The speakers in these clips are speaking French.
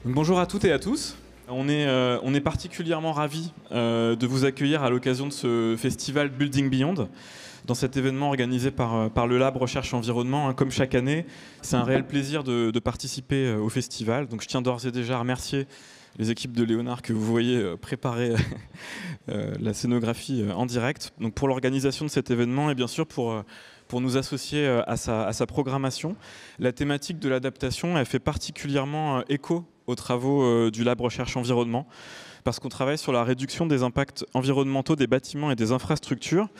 Donc, bonjour à toutes et à tous. On est particulièrement ravis de vous accueillir à l'occasion de ce festival Building Beyond. Dans cet événement organisé par le Lab Recherche Environnement, comme chaque année, c'est un réel plaisir de participer au festival. Donc je tiens d'ores et déjà à remercier les équipes de Léonard que vous voyez préparer la scénographie en direct. Donc pour l'organisation de cet événement et bien sûr pour nous associer à sa programmation. La thématique de l'adaptation, elle fait particulièrement écho aux travaux du Lab Recherche Environnement, parce qu'on travaille sur la réduction des impacts environnementaux des bâtiments et des infrastructures.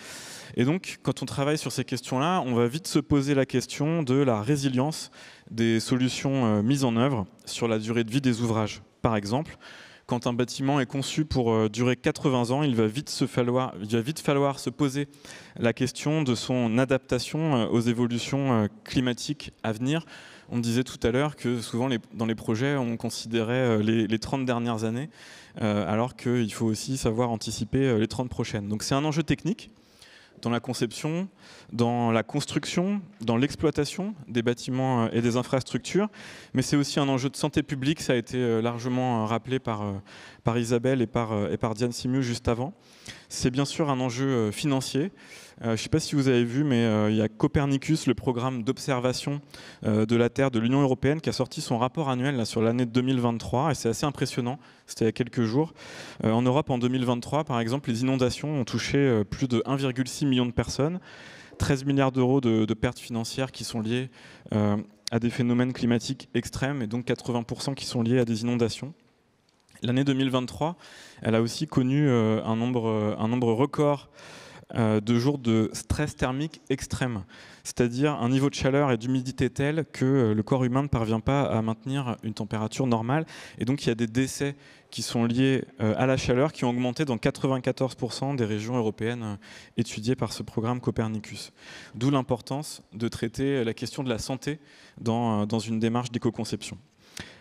Et donc, quand on travaille sur ces questions-là, on va vite se poser la question de la résilience des solutions mises en œuvre sur la durée de vie des ouvrages. Par exemple, quand un bâtiment est conçu pour durer 80 ans, il va vite falloir se poser la question de son adaptation aux évolutions climatiques à venir. On disait tout à l'heure que souvent dans les projets, on considérait les 30 dernières années, alors qu'il faut aussi savoir anticiper les 30 prochaines. Donc c'est un enjeu technique dans la conception, dans la construction, dans l'exploitation des bâtiments et des infrastructures, mais c'est aussi un enjeu de santé publique, ça a été largement rappelé par Isabelle et par Diane Simiou juste avant. C'est bien sûr un enjeu financier. Je ne sais pas si vous avez vu, mais il y a Copernicus, le programme d'observation de la Terre de l'Union européenne, qui a sorti son rapport annuel là, sur l'année 2023, et c'est assez impressionnant, c'était il y a quelques jours. En Europe, en 2023, par exemple, les inondations ont touché plus de 1,6 million de personnes, 13 milliards d'euros de pertes financières qui sont liées à des phénomènes climatiques extrêmes, et donc 80% qui sont liés à des inondations. L'année 2023, elle a aussi connu un nombre record de jours de stress thermique extrême, c'est-à-dire un niveau de chaleur et d'humidité tel que le corps humain ne parvient pas à maintenir une température normale. Et donc il y a des décès qui sont liés à la chaleur qui ont augmenté dans 94% des régions européennes étudiées par ce programme Copernicus. D'où l'importance de traiter la question de la santé dans une démarche d'éco-conception.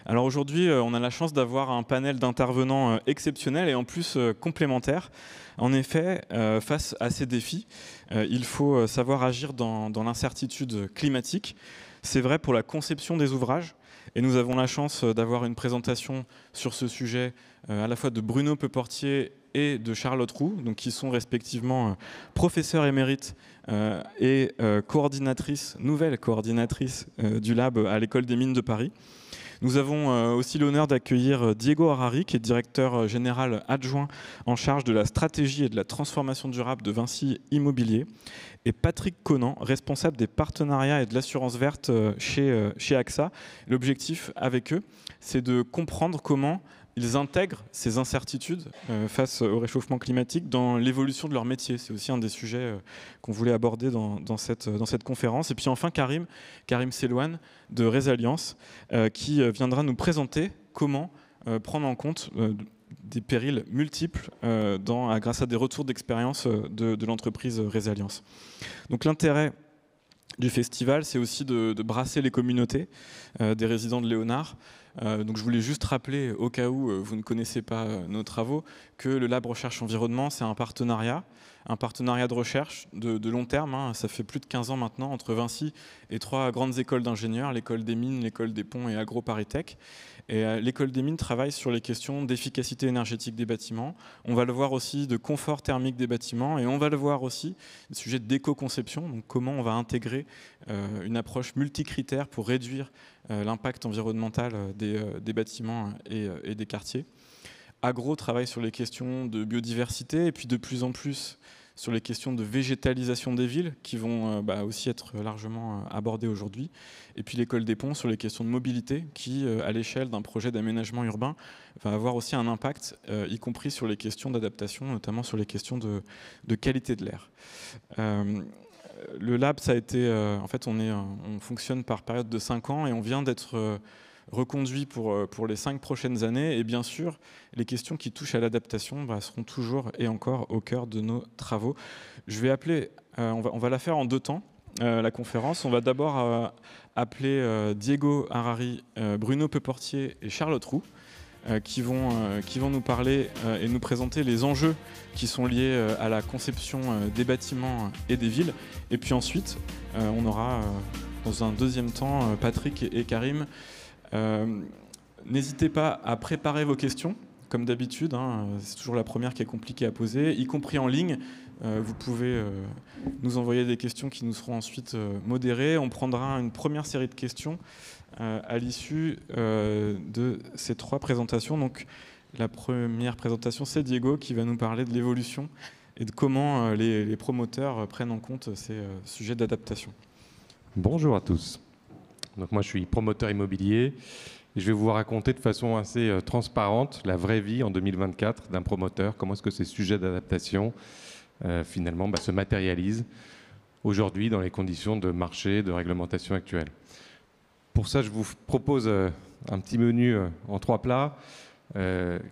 Alors aujourd'hui, on a la chance d'avoir un panel d'intervenants exceptionnels et en plus complémentaires. En effet, face à ces défis, il faut savoir agir dans l'incertitude climatique. C'est vrai pour la conception des ouvrages. Et nous avons la chance d'avoir une présentation sur ce sujet à la fois de Bruno Peuportier et de Charlotte Roux, donc qui sont respectivement professeurs émérites et nouvelle coordinatrice du Lab à l'École des Mines de Paris. Nous avons aussi l'honneur d'accueillir Diego Harari, qui est directeur général adjoint en charge de la stratégie et de la transformation durable de Vinci Immobilier, et Patrick Conan, responsable des partenariats et de l'assurance verte chez AXA. L'objectif avec eux, c'est de comprendre comment ils intègrent ces incertitudes face au réchauffement climatique dans l'évolution de leur métier. C'est aussi un des sujets qu'on voulait aborder dans cette conférence. Et puis enfin, Karim Selouane de Résilience, qui viendra nous présenter comment prendre en compte des périls multiples grâce à des retours d'expérience de l'entreprise Résilience. Donc l'intérêt du festival, c'est aussi de brasser les communautés des résidents de Léonard. Donc je voulais juste rappeler, au cas où vous ne connaissez pas nos travaux, que le Lab Recherche Environnement, c'est un partenariat de recherche de long terme. Ça fait plus de 15 ans maintenant, entre Vinci et 3 grandes écoles d'ingénieurs, l'école des mines, l'école des ponts et AgroParisTech. Et l'école des mines travaille sur les questions d'efficacité énergétique des bâtiments. On va le voir aussi de confort thermique des bâtiments, et on va le voir aussi le sujet d'éco-conception, donc comment on va intégrer une approche multicritère pour réduire l'impact environnemental des bâtiments et des quartiers. Agro travaille sur les questions de biodiversité et puis de plus en plus sur les questions de végétalisation des villes qui vont aussi être largement abordées aujourd'hui. Et puis l'école des ponts sur les questions de mobilité qui, à l'échelle d'un projet d'aménagement urbain, va avoir aussi un impact, y compris sur les questions d'adaptation, notamment sur les questions de qualité de l'air. Le lab, ça a été, en fait, on fonctionne par période de 5 ans et on vient d'être reconduit pour les 5 prochaines années. Et bien sûr, les questions qui touchent à l'adaptation seront toujours et encore au cœur de nos travaux. Je vais appeler, on va la faire en 2 temps, la conférence. On va d'abord appeler Diego Harari, Bruno Peuportier et Charlotte Roux, qui vont nous parler et nous présenter les enjeux qui sont liés à la conception des bâtiments et des villes. Et puis ensuite, on aura dans un deuxième temps Patrick et Karim N'hésitez pas à préparer vos questions, comme d'habitude. C'est toujours la première qui est compliquée à poser, y compris en ligne. Vous pouvez nous envoyer des questions qui nous seront ensuite modérées. On prendra une première série de questions à l'issue de ces 3 présentations. Donc, la première présentation, c'est Diego qui va nous parler de l'évolution et de comment les promoteurs prennent en compte ces sujets d'adaptation. Bonjour à tous. Donc moi, je suis promoteur immobilier et je vais vous raconter de façon assez transparente la vraie vie en 2024 d'un promoteur, comment est-ce que ces sujets d'adaptation finalement se matérialisent aujourd'hui dans les conditions de marché, de réglementation actuelles. Pour ça, je vous propose un petit menu en 3 plats.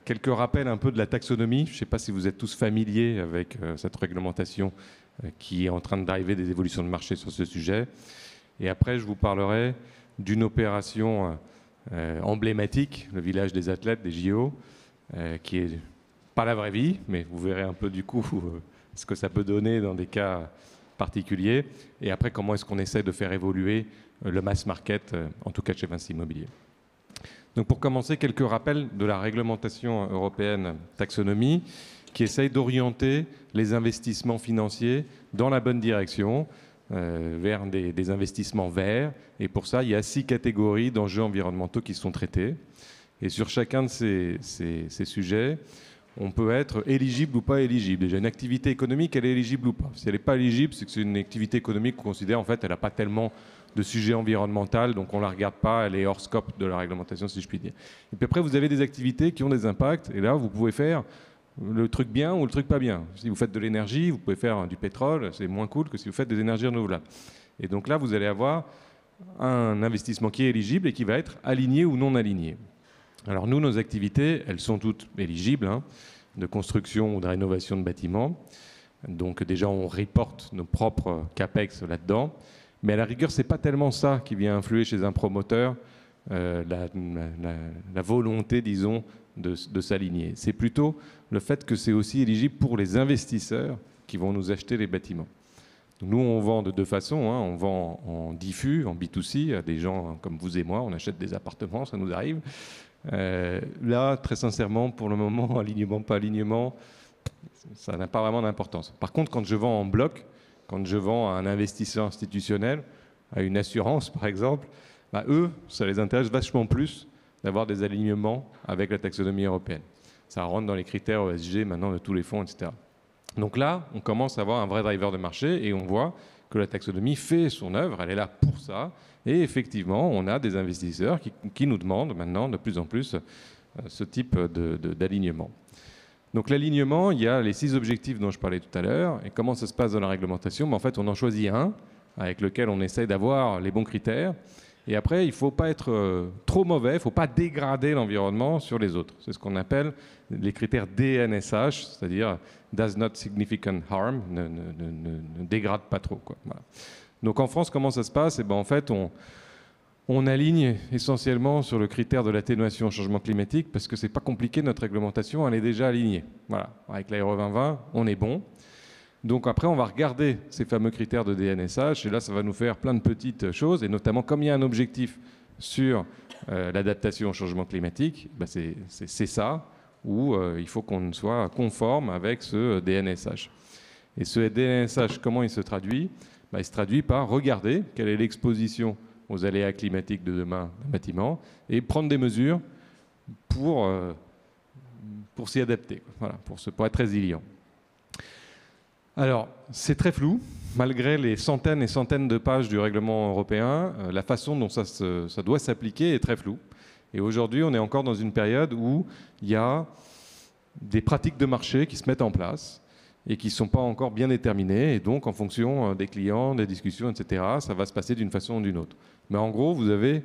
Quelques rappels un peu de la taxonomie. Je ne sais pas si vous êtes tous familiers avec cette réglementation qui est en train d'arriver, des évolutions de marché sur ce sujet. Et après, je vous parlerai d'une opération emblématique, le village des athlètes, des JO, qui est pas la vraie vie, mais vous verrez un peu du coup ce que ça peut donner dans des cas particuliers. Et après, comment est-ce qu'on essaie de faire évoluer le mass market, en tout cas chez Vinci Immobilier. Donc pour commencer, quelques rappels de la réglementation européenne taxonomie qui essaye d'orienter les investissements financiers dans la bonne direction, vers des investissements verts. Et pour ça, il y a 6 catégories d'enjeux environnementaux qui sont traités. Et sur chacun de ces sujets, on peut être éligible ou pas éligible. Déjà, une activité économique, elle est éligible ou pas. Si elle n'est pas éligible, c'est que c'est une activité économique qu'on considère, en fait, elle n'a pas tellement de sujet environnemental, donc on ne la regarde pas, elle est hors scope de la réglementation, si je puis dire. Et puis après, vous avez des activités qui ont des impacts, et là, vous pouvez faire le truc bien ou le truc pas bien. Si vous faites de l'énergie, vous pouvez faire du pétrole, c'est moins cool que si vous faites des énergies renouvelables. Et donc là, vous allez avoir un investissement qui est éligible et qui va être aligné ou non aligné. Alors nous, nos activités, elles sont toutes éligibles, de construction ou de rénovation de bâtiments. Donc déjà, on reporte nos propres CAPEX là-dedans. Mais à la rigueur, ce n'est pas tellement ça qui vient influer chez un promoteur, la volonté, disons, de s'aligner. C'est plutôt le fait que c'est aussi éligible pour les investisseurs qui vont nous acheter les bâtiments. Donc nous, on vend de 2 façons. On vend en diffus, en B2C, à des gens comme vous et moi. On achète des appartements, ça nous arrive. Là, très sincèrement, pour le moment, alignement, pas alignement, ça n'a pas vraiment d'importance. Par contre, quand je vends en bloc, quand je vends à un investisseur institutionnel, à une assurance par exemple, eux, ça les intéresse vachement plus d'avoir des alignements avec la taxonomie européenne. Ça rentre dans les critères ESG maintenant de tous les fonds, etc. Donc là, on commence à avoir un vrai driver de marché et on voit que la taxonomie fait son œuvre, elle est là pour ça. Et effectivement, on a des investisseurs qui nous demandent maintenant de plus en plus ce type d'alignement. Donc l'alignement, il y a les 6 objectifs dont je parlais tout à l'heure. Et comment ça se passe dans la réglementation? En fait, on en choisit un avec lequel on essaye d'avoir les bons critères. Et après, il ne faut pas être trop mauvais, il ne faut pas dégrader l'environnement sur les autres. C'est ce qu'on appelle les critères DNSH, c'est-à-dire Does Not Significant Harm, ne dégrade pas trop, quoi. Voilà. Donc en France, comment ça se passe? En fait, on aligne essentiellement sur le critère de l'atténuation au changement climatique parce que ce n'est pas compliqué, notre réglementation, elle est déjà alignée. Voilà. Avec l'Aéro 2020, on est bon. Donc après, on va regarder ces fameux critères de DNSH et là, ça va nous faire plein de petites choses et notamment, comme il y a un objectif sur l'adaptation au changement climatique, c'est ça où il faut qu'on soit conforme avec ce DNSH. Et ce DNSH, comment il se traduit? Il se traduit par regarder quelle est l'exposition aux aléas climatiques de demain d'un bâtiment et prendre des mesures pour s'y adapter, voilà, pour être résilient. Alors, c'est très flou, malgré les centaines et centaines de pages du règlement européen, la façon dont ça doit s'appliquer est très floue. Et aujourd'hui, on est encore dans une période où il y a des pratiques de marché qui se mettent en place et qui ne sont pas encore bien déterminées. Et donc, en fonction des clients, des discussions, etc., ça va se passer d'une façon ou d'une autre. Mais en gros, vous avez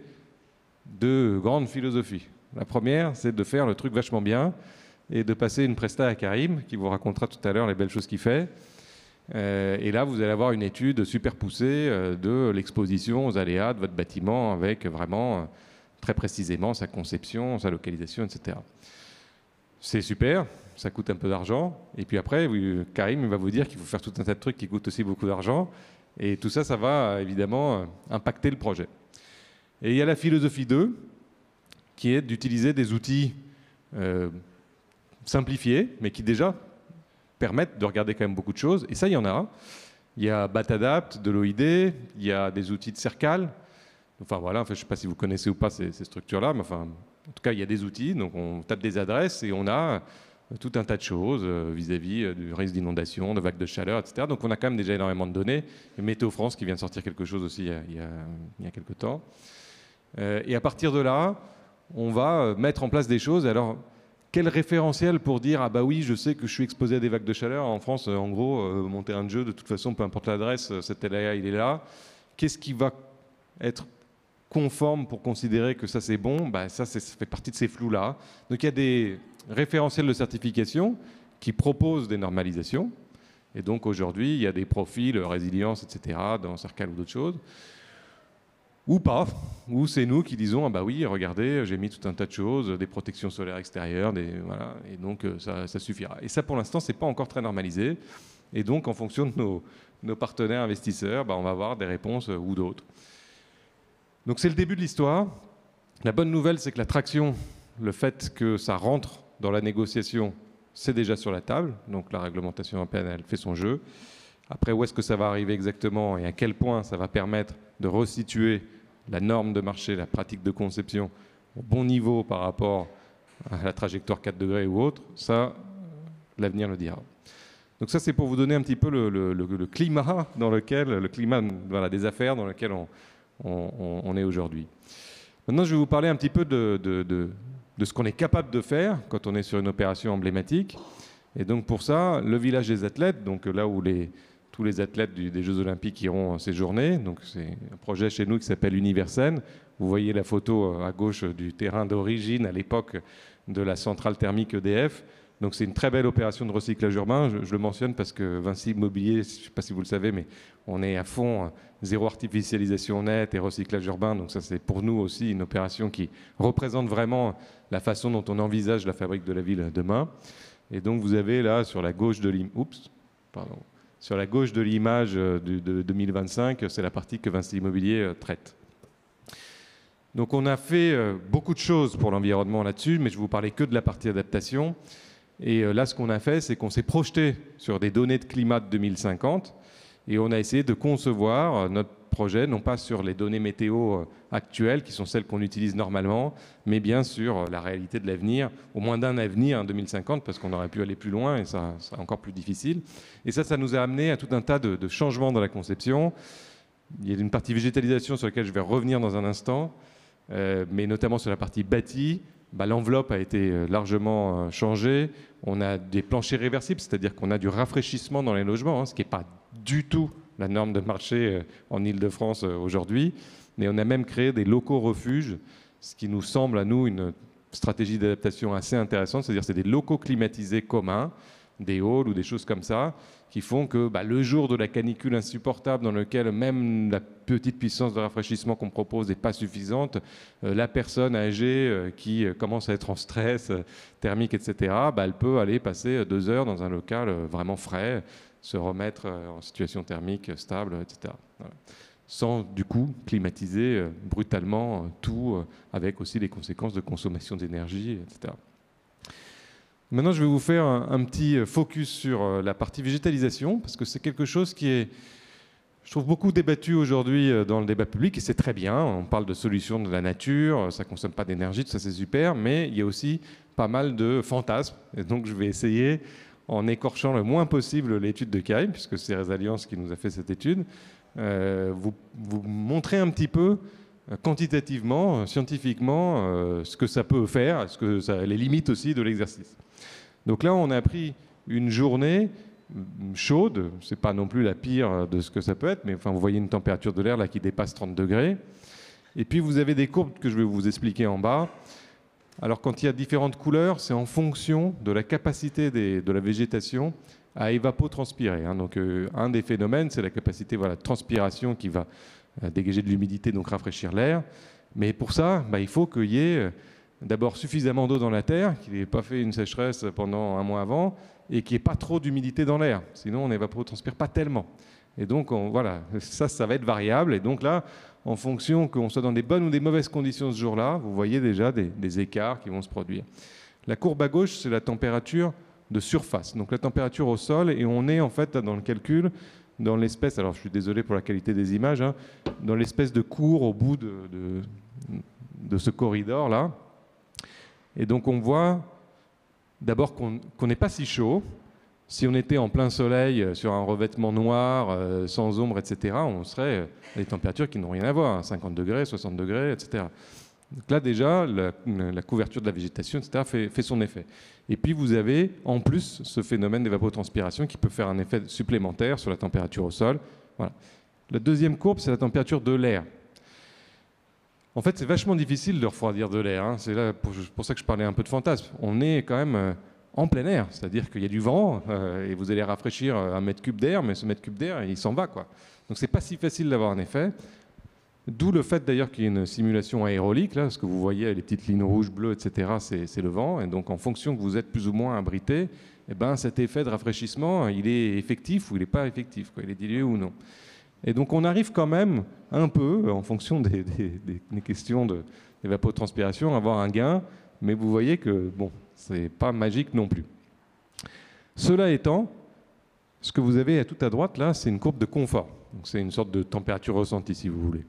2 grandes philosophies. La première, c'est de faire le truc vachement bien et de passer une presta à Karim, qui vous racontera tout à l'heure les belles choses qu'il fait. Et là, vous allez avoir une étude super poussée de l'exposition aux aléas de votre bâtiment avec vraiment très précisément sa conception, sa localisation, etc. C'est super, ça coûte un peu d'argent. Et puis après, Karim va vous dire qu'il faut faire tout un tas de trucs qui coûtent aussi beaucoup d'argent. Et tout ça, ça va évidemment impacter le projet. Et il y a la philosophie 2, qui est d'utiliser des outils simplifiés, mais qui déjà permettent de regarder quand même beaucoup de choses. Et ça, il y en a. Il y a Batadapt, de l'OID, il y a des outils de Cercal. Enfin voilà, je ne sais pas si vous connaissez ou pas ces structures-là, mais enfin, en tout cas, il y a des outils. Donc on tape des adresses et on a tout un tas de choses vis-à-vis du risque d'inondation, de vagues de chaleur, etc. Donc on a quand même déjà énormément de données. Et Météo France qui vient de sortir quelque chose aussi il y a quelques temps. Et à partir de là, on va mettre en place des choses. Alors, quel référentiel pour dire « Ah bah oui, je sais que je suis exposé à des vagues de chaleur ». En France, en gros, mon terrain de jeu, de toute façon, peu importe l'adresse, cet LAA, il est là. Qu'est-ce qui va être conforme pour considérer que ça, c'est bon? Ça fait partie de ces flous-là. Donc, il y a des référentiels de certification qui proposent des normalisations. Et donc, aujourd'hui, il y a des profils, résilience, etc., dans Cercal ou d'autres choses. Ou pas, ou c'est nous qui disons « Ah bah oui, regardez, j'ai mis tout un tas de choses, des protections solaires extérieures, voilà, et donc ça suffira ». Et ça, pour l'instant, ce n'est pas encore très normalisé. Et donc, en fonction de nos partenaires investisseurs, on va avoir des réponses ou d'autres. Donc, c'est le début de l'histoire. La bonne nouvelle, c'est que la traction, le fait que ça rentre dans la négociation, c'est déjà sur la table. Donc, la réglementation européenne, elle fait son jeu. Après, où est-ce que ça va arriver exactement et à quel point ça va permettre de resituer la norme de marché, la pratique de conception au bon niveau par rapport à la trajectoire 4 degrés ou autre, ça, l'avenir le dira. Donc ça, c'est pour vous donner un petit peu le climat dans lequel, le climat des affaires dans lequel on est aujourd'hui. Maintenant, je vais vous parler un petit peu de ce qu'on est capable de faire quand on est sur une opération emblématique. Et donc pour ça, le village des athlètes, donc là où tous les athlètes des Jeux Olympiques iront séjourner. Donc c'est un projet chez nous qui s'appelle Universen. Vous voyez la photo à gauche du terrain d'origine à l'époque de la centrale thermique EDF. Donc c'est une très belle opération de recyclage urbain. Je le mentionne parce que Vinci Immobilier, je ne sais pas si vous le savez, mais on est à fond zéro artificialisation nette et recyclage urbain. Donc ça, c'est pour nous aussi une opération qui représente vraiment la façon dont on envisage la fabrique de la ville demain. Et donc vous avez là sur la gauche de l'image de 2025, c'est la partie que Vinci Immobilier traite. Donc on a fait beaucoup de choses pour l'environnement là-dessus, mais je ne vous parlais que de la partie adaptation. Et là, ce qu'on a fait, c'est qu'on s'est projeté sur des données de climat de 2050 et on a essayé de concevoir notre projet, non pas sur les données météo actuelles, qui sont celles qu'on utilise normalement, mais bien sur la réalité de l'avenir, au moins d'un avenir en 2050, parce qu'on aurait pu aller plus loin et ça sera encore plus difficile. Et ça nous a amené à tout un tas de changements dans la conception. Il y a une partie végétalisation sur laquelle je vais revenir dans un instant, mais notamment sur la partie bâtie. L'enveloppe a été largement changée. On a des planchers réversibles, c'est-à-dire qu'on a du rafraîchissement dans les logements, ce qui n'est pas du tout la norme de marché en Île-de-France aujourd'hui. Mais on a même créé des locaux refuges, ce qui nous semble à nous une stratégie d'adaptation assez intéressante, c'est-à-dire c'est des locaux climatisés communs, des halls ou des choses comme ça, qui font que le jour de la canicule insupportable dans lequel même la petite puissance de rafraîchissement qu'on propose n'est pas suffisante, la personne âgée qui commence à être en stress thermique, etc., elle peut aller passer 2 heures dans un local vraiment frais, se remettre en situation thermique stable, etc. Voilà. Sans du coup climatiser brutalement tout, avec aussi les conséquences de consommation d'énergie, etc. Maintenant, je vais vous faire un petit focus sur la partie végétalisation, parce que c'est quelque chose qui est, je trouve, beaucoup débattu aujourd'hui dans le débat public, et c'est très bien. On parle de solutions de la nature, ça ne consomme pas d'énergie, tout ça c'est super, mais il y a aussi pas mal de fantasmes. Et donc, je vais essayer, en écorchant le moins possible l'étude de Keim, puisque c'est Resilience qui nous a fait cette étude, vous montrer un petit peu quantitativement, scientifiquement, ce que ça peut faire, les limites aussi de l'exercice. Donc là, on a pris une journée chaude, c'est pas non plus la pire de ce que ça peut être, mais enfin, vous voyez une température de l'air là qui dépasse 30 degrés. Et puis vous avez des courbes que je vais vous expliquer en bas. Alors quand il y a différentes couleurs, c'est en fonction de la capacité de la végétation à évapotranspirer. Donc un des phénomènes, c'est la capacité de transpiration qui va dégager de l'humidité, donc rafraîchir l'air. Mais pour ça, il faut qu'il y ait d'abord suffisamment d'eau dans la terre, qu'il n'ait pas fait une sécheresse pendant un mois avant, et qu'il n'y ait pas trop d'humidité dans l'air. Sinon, on n'évapotranspire pas tellement. Et donc, voilà, ça va être variable. Et donc là, en fonction qu'on soit dans des bonnes ou des mauvaises conditions ce jour-là, vous voyez déjà des écarts qui vont se produire. La courbe à gauche, c'est la température de surface, donc la température au sol, et on est en fait dans le calcul dans l'espèce, alors je suis désolé pour la qualité des images, hein, dans l'espèce de cours au bout de ce corridor-là. Et donc on voit d'abord qu'on n'est pas si chaud. Si on était en plein soleil, sur un revêtement noir, sans ombre, etc., on serait à des températures qui n'ont rien à voir, hein, 50 degrés, 60 degrés, etc. Donc là déjà, la couverture de la végétation, etc., fait son effet. Et puis vous avez en plus ce phénomène d'évapotranspiration qui peut faire un effet supplémentaire sur la température au sol. Voilà. La deuxième courbe, c'est la température de l'air. En fait, c'est vachement difficile de refroidir de l'air, hein. C'est là pour ça que je parlais un peu de fantasme. On est quand même en plein air, c'est-à-dire qu'il y a du vent et vous allez rafraîchir un mètre cube d'air, mais ce mètre cube d'air, il s'en va, quoi. Donc c'est pas si facile d'avoir un effet. D'où le fait d'ailleurs qu'il y ait une simulation aérolique, là, ce que vous voyez, les petites lignes rouges, bleues, etc., c'est le vent. Et donc en fonction que vous êtes plus ou moins abrité, eh ben, cet effet de rafraîchissement, il est effectif ou il n'est pas effectif, quoi. Il est dilué ou non. Et donc on arrive quand même un peu, en fonction des questions d'évapotranspiration, à avoir un gain, mais vous voyez que bon, c'est pas magique non plus. Cela étant, ce que vous avez tout à droite là, c'est une courbe de confort. Donc c'est une sorte de température ressentie, si vous voulez.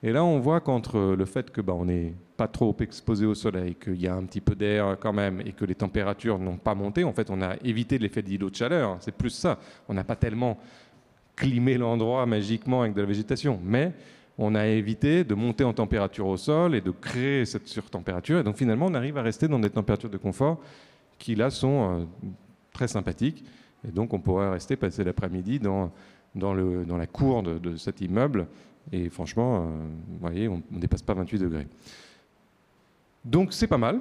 Et là, on voit qu'entre le fait que on n'est pas trop exposé au soleil, qu'il y a un petit peu d'air quand même, et que les températures n'ont pas monté, en fait, on a évité l'effet d'îlot de chaleur. C'est plus ça. On n'a pas tellement climé l'endroit magiquement avec de la végétation, mais on a évité de monter en température au sol et de créer cette surtempérature. Et donc finalement, on arrive à rester dans des températures de confort qui là sont très sympathiques. Et donc on pourrait rester passer l'après-midi dans la cour de cet immeuble. Et franchement, vous voyez, on ne dépasse pas 28 degrés. Donc c'est pas mal,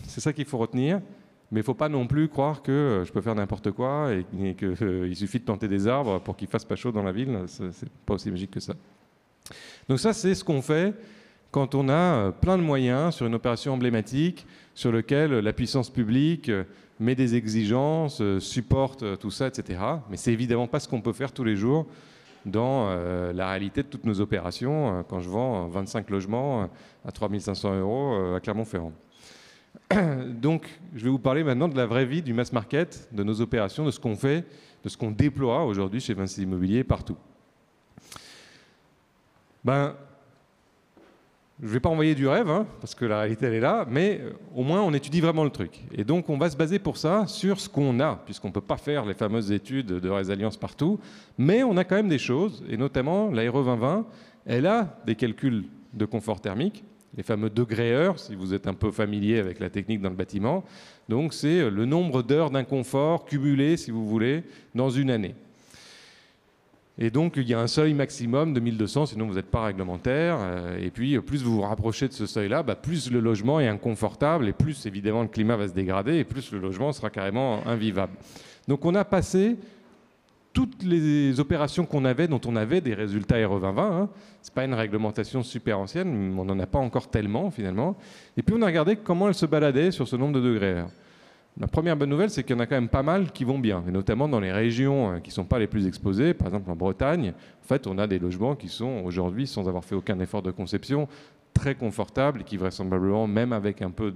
c'est ça qu'il faut retenir. Mais il ne faut pas non plus croire que je peux faire n'importe quoi et qu'il suffit de planter des arbres pour qu'il ne fasse pas chaud dans la ville. Ce n'est pas aussi magique que ça. Donc ça, c'est ce qu'on fait quand on a plein de moyens sur une opération emblématique sur laquelle la puissance publique met des exigences, supporte tout ça, etc. Mais ce n'est évidemment pas ce qu'on peut faire tous les jours dans la réalité de toutes nos opérations quand je vends 25 logements à 3 500 € à Clermont-Ferrand. Donc, je vais vous parler maintenant de la vraie vie du mass market, de nos opérations, de ce qu'on fait, de ce qu'on déploie aujourd'hui chez Vinci Immobilier partout. Je ne vais pas envoyer du rêve, hein, parce que la réalité elle est là, mais au moins on étudie vraiment le truc. Et donc on va se baser pour ça sur ce qu'on a, puisqu'on ne peut pas faire les fameuses études de résilience partout, mais on a quand même des choses, et notamment la RE 2020, elle a des calculs de confort thermique, les fameux degrés heures, si vous êtes un peu familier avec la technique dans le bâtiment. Donc c'est le nombre d'heures d'inconfort cumulé, si vous voulez, dans une année. Et donc il y a un seuil maximum de 1200, sinon vous n'êtes pas réglementaire. Et puis plus vous vous rapprochez de ce seuil-là, plus le logement est inconfortable, et plus évidemment le climat va se dégrader, et plus le logement sera carrément invivable. Donc on a passé toutes les opérations qu'on avait, dont on avait des résultats RE 2020, hein. Ce n'est pas une réglementation super ancienne, on n'en a pas encore tellement finalement. Et puis on a regardé comment elle se baladait sur ce nombre de degrés. La première bonne nouvelle, c'est qu'il y en a quand même pas mal qui vont bien, et notamment dans les régions qui ne sont pas les plus exposées. Par exemple en Bretagne, en fait, on a des logements qui sont aujourd'hui, sans avoir fait aucun effort de conception, très confortables et qui vraisemblablement, même avec un peu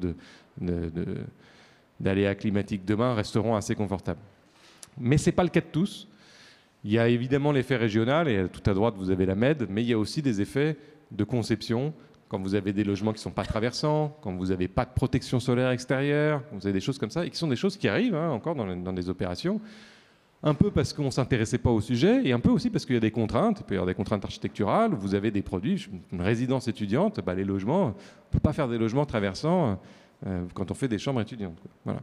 d'aléas climatiques demain, resteront assez confortables. Mais ce n'est pas le cas de tous. Il y a évidemment l'effet régional, et tout à droite, vous avez la MED, mais il y a aussi des effets de conception, quand vous avez des logements qui ne sont pas traversants, quand vous n'avez pas de protection solaire extérieure, vous avez des choses comme ça, et qui sont des choses qui arrivent encore dans des opérations, un peu parce qu'on ne s'intéressait pas au sujet, et un peu aussi parce qu'il y a des contraintes. Il peut y avoir des contraintes architecturales, vous avez des produits, une résidence étudiante, les logements, on ne peut pas faire des logements traversants quand on fait des chambres étudiantes. Voilà.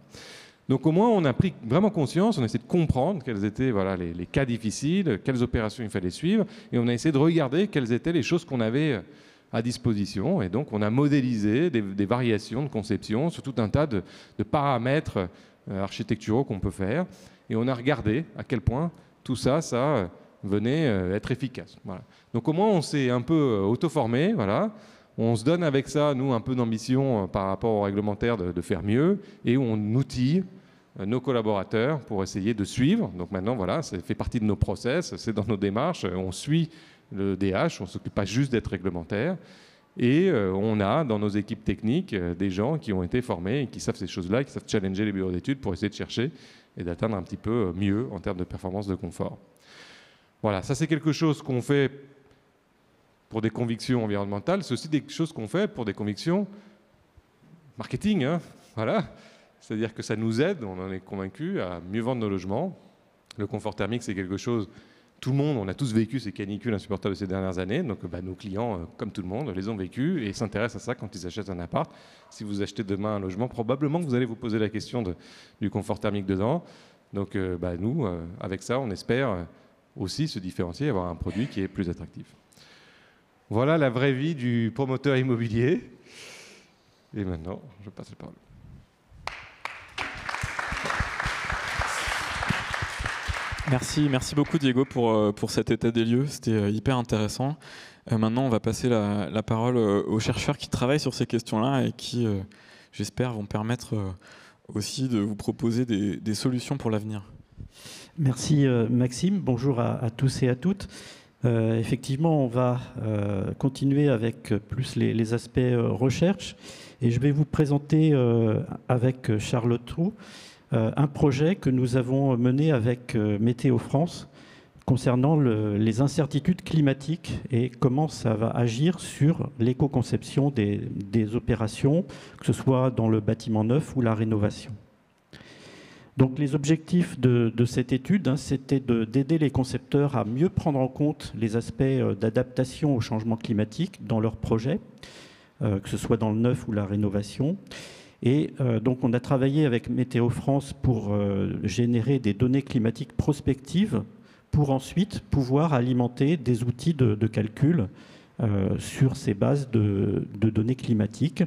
Donc au moins, on a pris vraiment conscience, on a essayé de comprendre quels étaient les cas difficiles, quelles opérations il fallait suivre, et on a essayé de regarder quelles étaient les choses qu'on avait à disposition. Et donc on a modélisé des variations de conception sur tout un tas de paramètres architecturaux qu'on peut faire, et on a regardé à quel point tout ça, venait être efficace. Voilà. Donc au moins, on s'est un peu auto-formé, voilà. On se donne avec ça, nous, un peu d'ambition par rapport au réglementaire de faire mieux, et on outille nos collaborateurs pour essayer de suivre. Donc maintenant, voilà, ça fait partie de nos process, c'est dans nos démarches, on suit le DH, on ne s'occupe pas juste d'être réglementaire. Et on a dans nos équipes techniques des gens qui ont été formés et qui savent ces choses-là, qui savent challenger les bureaux d'études pour essayer de chercher et d'atteindre un petit peu mieux en termes de performance de confort. Voilà, ça c'est quelque chose qu'on fait pour des convictions environnementales, c'est aussi des choses qu'on fait pour des convictions marketing. Hein, voilà. C'est-à-dire que ça nous aide, on en est convaincu, à mieux vendre nos logements. Le confort thermique, c'est quelque chose... Tout le monde, on a tous vécu ces canicules insupportables ces dernières années. Donc nos clients, comme tout le monde, les ont vécus et s'intéressent à ça quand ils achètent un appart. Si vous achetez demain un logement, probablement que vous allez vous poser la question du confort thermique dedans. Donc nous, avec ça, on espère aussi se différencier et avoir un produit qui est plus attractif. Voilà la vraie vie du promoteur immobilier. Et maintenant, je passe la parole. Merci beaucoup Diego pour cet état des lieux, c'était hyper intéressant. Maintenant on va passer la parole aux chercheurs qui travaillent sur ces questions-là et qui, j'espère, vont permettre aussi de vous proposer des solutions pour l'avenir. Merci Maxime, bonjour à tous et à toutes. Effectivement, on va continuer avec plus les aspects recherche et je vais vous présenter avec Charlotte Trou un projet que nous avons mené avec Météo France concernant les incertitudes climatiques et comment ça va agir sur l'éco-conception des opérations, que ce soit dans le bâtiment neuf ou la rénovation. Donc les objectifs de cette étude, c'était d'aider les concepteurs à mieux prendre en compte les aspects d'adaptation au changement climatique dans leurs projets, que ce soit dans le neuf ou la rénovation. Et donc on a travaillé avec Météo France pour générer des données climatiques prospectives pour ensuite pouvoir alimenter des outils de calcul sur ces bases de données climatiques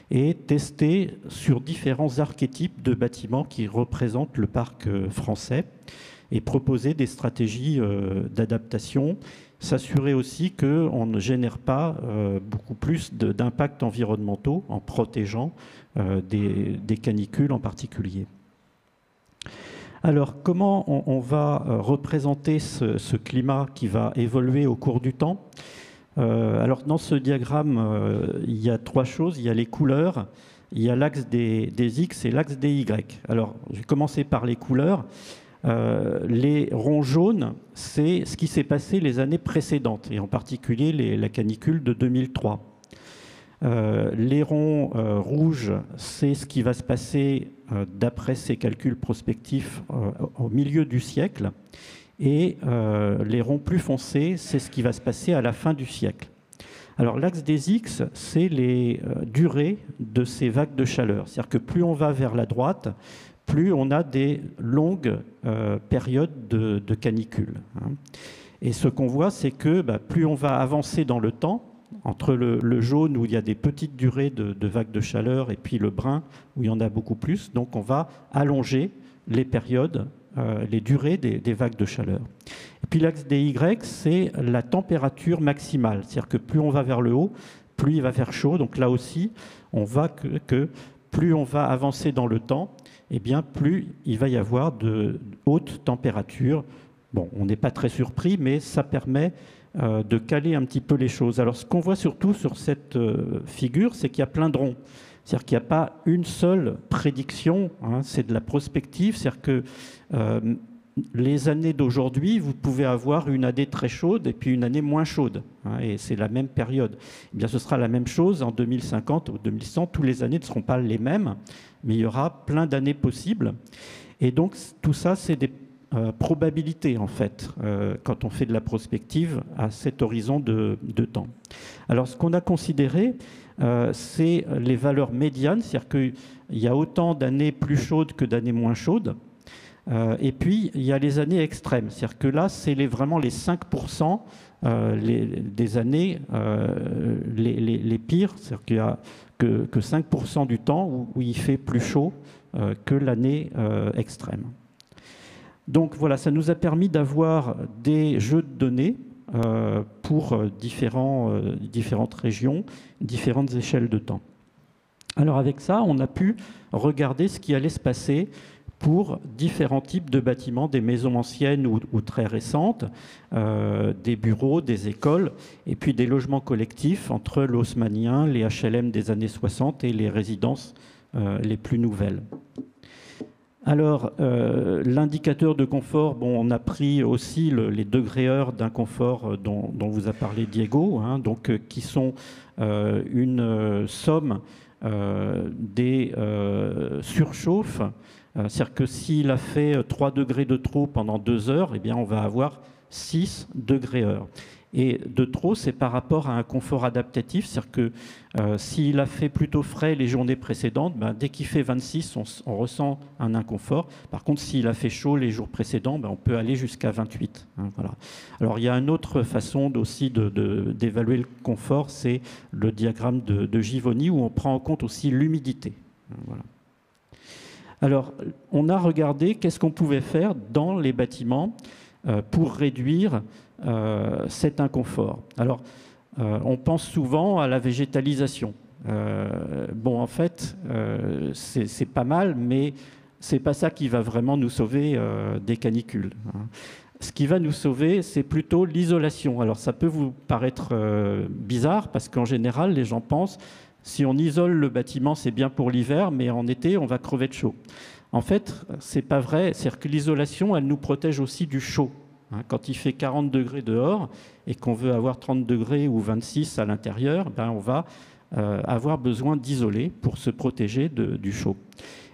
et tester sur différents archétypes de bâtiments qui représentent le parc français et proposer des stratégies d'adaptation, s'assurer aussi qu'on ne génère pas beaucoup plus d'impacts environnementaux en protégeant des canicules en particulier. Alors, comment on va représenter ce climat qui va évoluer au cours du temps ? Alors, dans ce diagramme, il y a trois choses. Il y a les couleurs, il y a l'axe des X et l'axe des Y. Alors, je vais commencer par les couleurs. Les ronds jaunes, c'est ce qui s'est passé les années précédentes, et en particulier la canicule de 2003. Les ronds rouges, c'est ce qui va se passer d'après ces calculs prospectifs au milieu du siècle. Et les ronds plus foncés, c'est ce qui va se passer à la fin du siècle. Alors l'axe des X, c'est les durées de ces vagues de chaleur. C'est-à-dire que plus on va vers la droite, plus on a des longues périodes de canicule. Et ce qu'on voit, c'est que plus on va avancer dans le temps, entre le jaune où il y a des petites durées de vagues de chaleur et puis le brun où il y en a beaucoup plus, donc on va allonger les périodes, les durées des vagues de chaleur. Et puis l'axe des Y, c'est la température maximale, c'est-à-dire que plus on va vers le haut, plus il va faire chaud. Donc là aussi, on voit que plus on va avancer dans le temps, eh bien, plus il va y avoir de hautes températures. Bon, on n'est pas très surpris, mais ça permet de caler un petit peu les choses. Alors, ce qu'on voit surtout sur cette figure, c'est qu'il y a plein de ronds. C'est-à-dire qu'il n'y a pas une seule prédiction, c'est de la prospective. C'est-à-dire que les années d'aujourd'hui, vous pouvez avoir une année très chaude et puis une année moins chaude. Et c'est la même période. Eh bien, ce sera la même chose en 2050 ou 2100. Toutes les années ne seront pas les mêmes, mais il y aura plein d'années possibles. Et donc, tout ça, c'est des probabilités, en fait, quand on fait de la prospective à cet horizon de temps. Alors, ce qu'on a considéré, c'est les valeurs médianes, c'est-à-dire qu'il y a autant d'années plus chaudes que d'années moins chaudes. Et puis, il y a les années extrêmes, c'est-à-dire que là, c'est vraiment les 5% des années les pires, c'est-à-dire qu'il y a que 5% du temps où il fait plus chaud que l'année extrême. Donc voilà, ça nous a permis d'avoir des jeux de données pour différentes régions, différentes échelles de temps. Alors avec ça, on a pu regarder ce qui allait se passer pour différents types de bâtiments, des maisons anciennes ou très récentes, des bureaux, des écoles, et puis des logements collectifs entre l'haussmannien, les HLM des années 60 et les résidences les plus nouvelles. Alors, l'indicateur de confort, bon, on a pris aussi les degrés-heures d'inconfort dont vous a parlé Diego, hein, donc, qui sont une somme des surchauffes. C'est-à-dire que s'il a fait 3 degrés de trop pendant 2 heures, eh bien, on va avoir 6 degrés-heures. Et de trop, c'est par rapport à un confort adaptatif, c'est-à-dire que s'il a fait plutôt frais les journées précédentes, ben, dès qu'il fait 26, on ressent un inconfort. Par contre, s'il a fait chaud les jours précédents, ben, on peut aller jusqu'à 28. Hein, voilà. Alors, il y a une autre façon aussi d'évaluer le confort, c'est le diagramme de Givoni, où on prend en compte aussi l'humidité. Voilà. Alors, on a regardé qu'est-ce qu'on pouvait faire dans les bâtiments pour réduire cet inconfort. Alors, on pense souvent à la végétalisation. Bon, en fait, c'est pas mal, mais c'est pas ça qui va vraiment nous sauver des canicules. Hein. Ce qui va nous sauver, c'est plutôt l'isolation. Alors, ça peut vous paraître bizarre, parce qu'en général, les gens pensent si on isole le bâtiment, c'est bien pour l'hiver, mais en été, on va crever de chaud. En fait, c'est pas vrai. C'est-à-dire que l'isolation, elle nous protège aussi du chaud. Quand il fait 40 degrés dehors et qu'on veut avoir 30 degrés ou 26 à l'intérieur, ben on va avoir besoin d'isoler pour se protéger du chaud.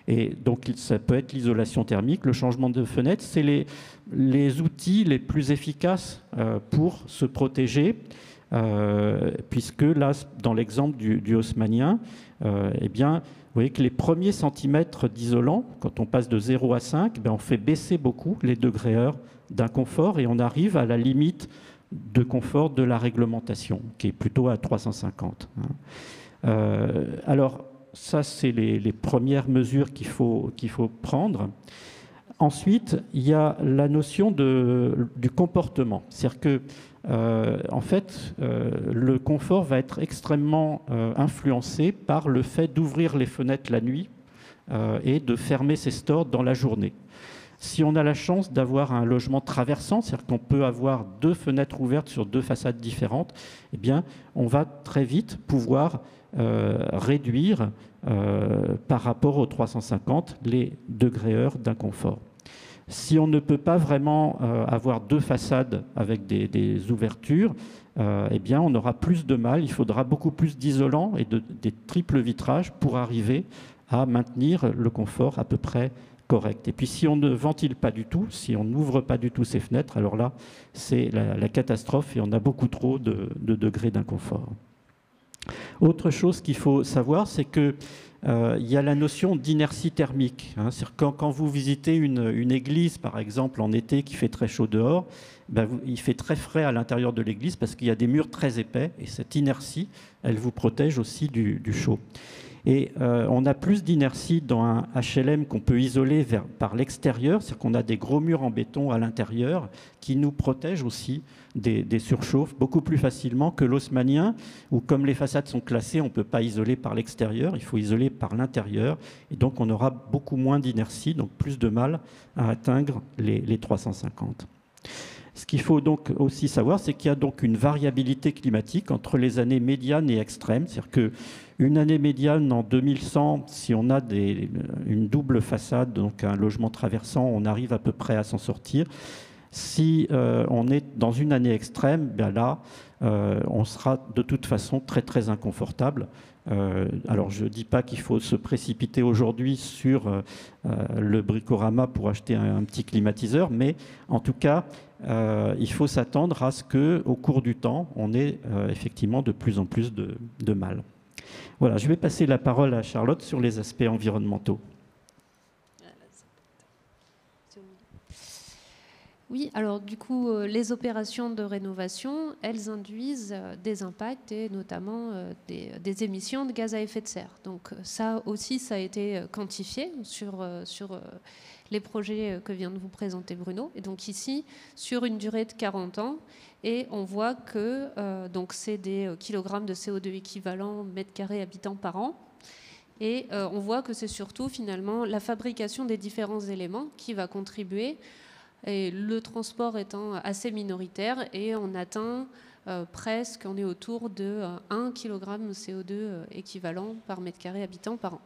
Et donc, ça peut être l'isolation thermique. Le changement de fenêtre, c'est les outils les plus efficaces pour se protéger. Puisque là, dans l'exemple du haussmannien, eh bien, vous voyez que les premiers centimètres d'isolant, quand on passe de 0 à 5, ben on fait baisser beaucoup les degrés-heures d'inconfort et on arrive à la limite de confort de la réglementation, qui est plutôt à 350. Alors, ça, c'est les premières mesures qu'il faut prendre. Ensuite, il y a la notion du comportement. C'est-à-dire que en fait, le confort va être extrêmement influencé par le fait d'ouvrir les fenêtres la nuit et de fermer ses stores dans la journée. Si on a la chance d'avoir un logement traversant, c'est-à-dire qu'on peut avoir 2 fenêtres ouvertes sur 2 façades différentes, eh bien, on va très vite pouvoir réduire par rapport aux 350 les degrés-heures d'inconfort. Si on ne peut pas vraiment avoir 2 façades avec des ouvertures, eh bien, on aura plus de mal. Il faudra beaucoup plus d'isolants et des triples vitrages pour arriver à maintenir le confort à peu près correct. Et puis, si on ne ventile pas du tout, si on n'ouvre pas du tout ces fenêtres, alors là, c'est la catastrophe et on a beaucoup trop de degrés d'inconfort. Autre chose qu'il faut savoir, c'est que il y a la notion d'inertie thermique. Hein. Quand vous visitez une église, par exemple, en été, qui fait très chaud dehors, ben, il fait très frais à l'intérieur de l'église parce qu'il y a des murs très épais et cette inertie, elle vous protège aussi du chaud. Et on a plus d'inertie dans un HLM qu'on peut isoler par l'extérieur, c'est-à-dire qu'on a des gros murs en béton à l'intérieur qui nous protègent aussi des surchauffes beaucoup plus facilement que l'haussmannien, où comme les façades sont classées, on ne peut pas isoler par l'extérieur, il faut isoler par l'intérieur, et donc on aura beaucoup moins d'inertie, donc plus de mal à atteindre les 350. Ce qu'il faut donc aussi savoir, c'est qu'il y a donc une variabilité climatique entre les années médianes et extrêmes. C'est-à-dire qu'une année médiane en 2100, si on a une double façade, donc un logement traversant, on arrive à peu près à s'en sortir. Si on est dans une année extrême, bien là, on sera de toute façon très très inconfortable. Alors je ne dis pas qu'il faut se précipiter aujourd'hui sur le Bricorama pour acheter un petit climatiseur, mais en tout cas, il faut s'attendre à ce qu'au cours du temps, on ait effectivement de plus en plus de mal. Voilà, je vais passer la parole à Charlotte sur les aspects environnementaux. Oui, alors du coup, les opérations de rénovation, elles induisent des impacts et notamment des émissions de gaz à effet de serre. Donc ça aussi, ça a été quantifié sur les projets que vient de vous présenter Bruno. Et donc ici, sur une durée de 40 ans, et on voit que donc c'est des kilogrammes de CO2 équivalent mètre carré habitant par an. Et on voit que c'est surtout finalement la fabrication des différents éléments qui va contribuer, et le transport étant assez minoritaire, et on atteint presque, on est autour de 1 kg de CO2 équivalent par mètre carré habitant par an.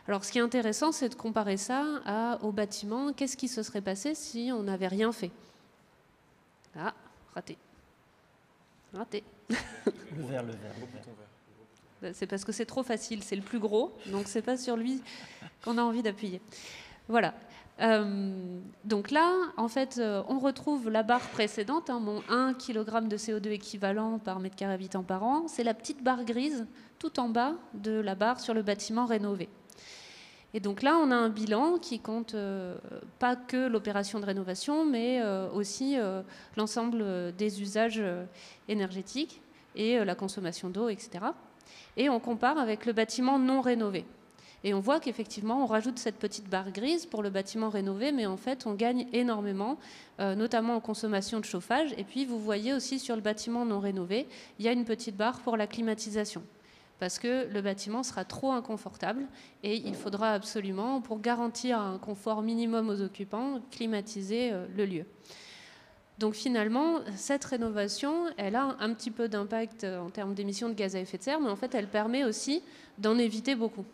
Alors ce qui est intéressant, c'est de comparer ça au bâtiment. Qu'est-ce qui se serait passé si on n'avait rien fait? Ah, raté. Raté. Le vert. C'est parce que c'est trop facile, c'est le plus gros, donc c'est pas sur lui qu'on a envie d'appuyer. Voilà. Donc là, en fait, on retrouve la barre précédente, mon 1 kg de CO2 équivalent par mètre carré habitant par an. C'est la petite barre grise tout en bas de la barre sur le bâtiment rénové. Et donc là, on a un bilan qui compte pas que l'opération de rénovation, mais aussi l'ensemble des usages énergétiques et la consommation d'eau, etc. Et on compare avec le bâtiment non rénové. Et on voit qu'effectivement, on rajoute cette petite barre grise pour le bâtiment rénové, mais en fait, on gagne énormément, notamment en consommation de chauffage. Et puis, vous voyez aussi sur le bâtiment non rénové, il y a une petite barre pour la climatisation, parce que le bâtiment sera trop inconfortable et il faudra absolument, pour garantir un confort minimum aux occupants, climatiser le lieu. Donc finalement, cette rénovation, elle a un petit peu d'impact en termes d'émissions de gaz à effet de serre, mais en fait, elle permet aussi d'en éviter beaucoup.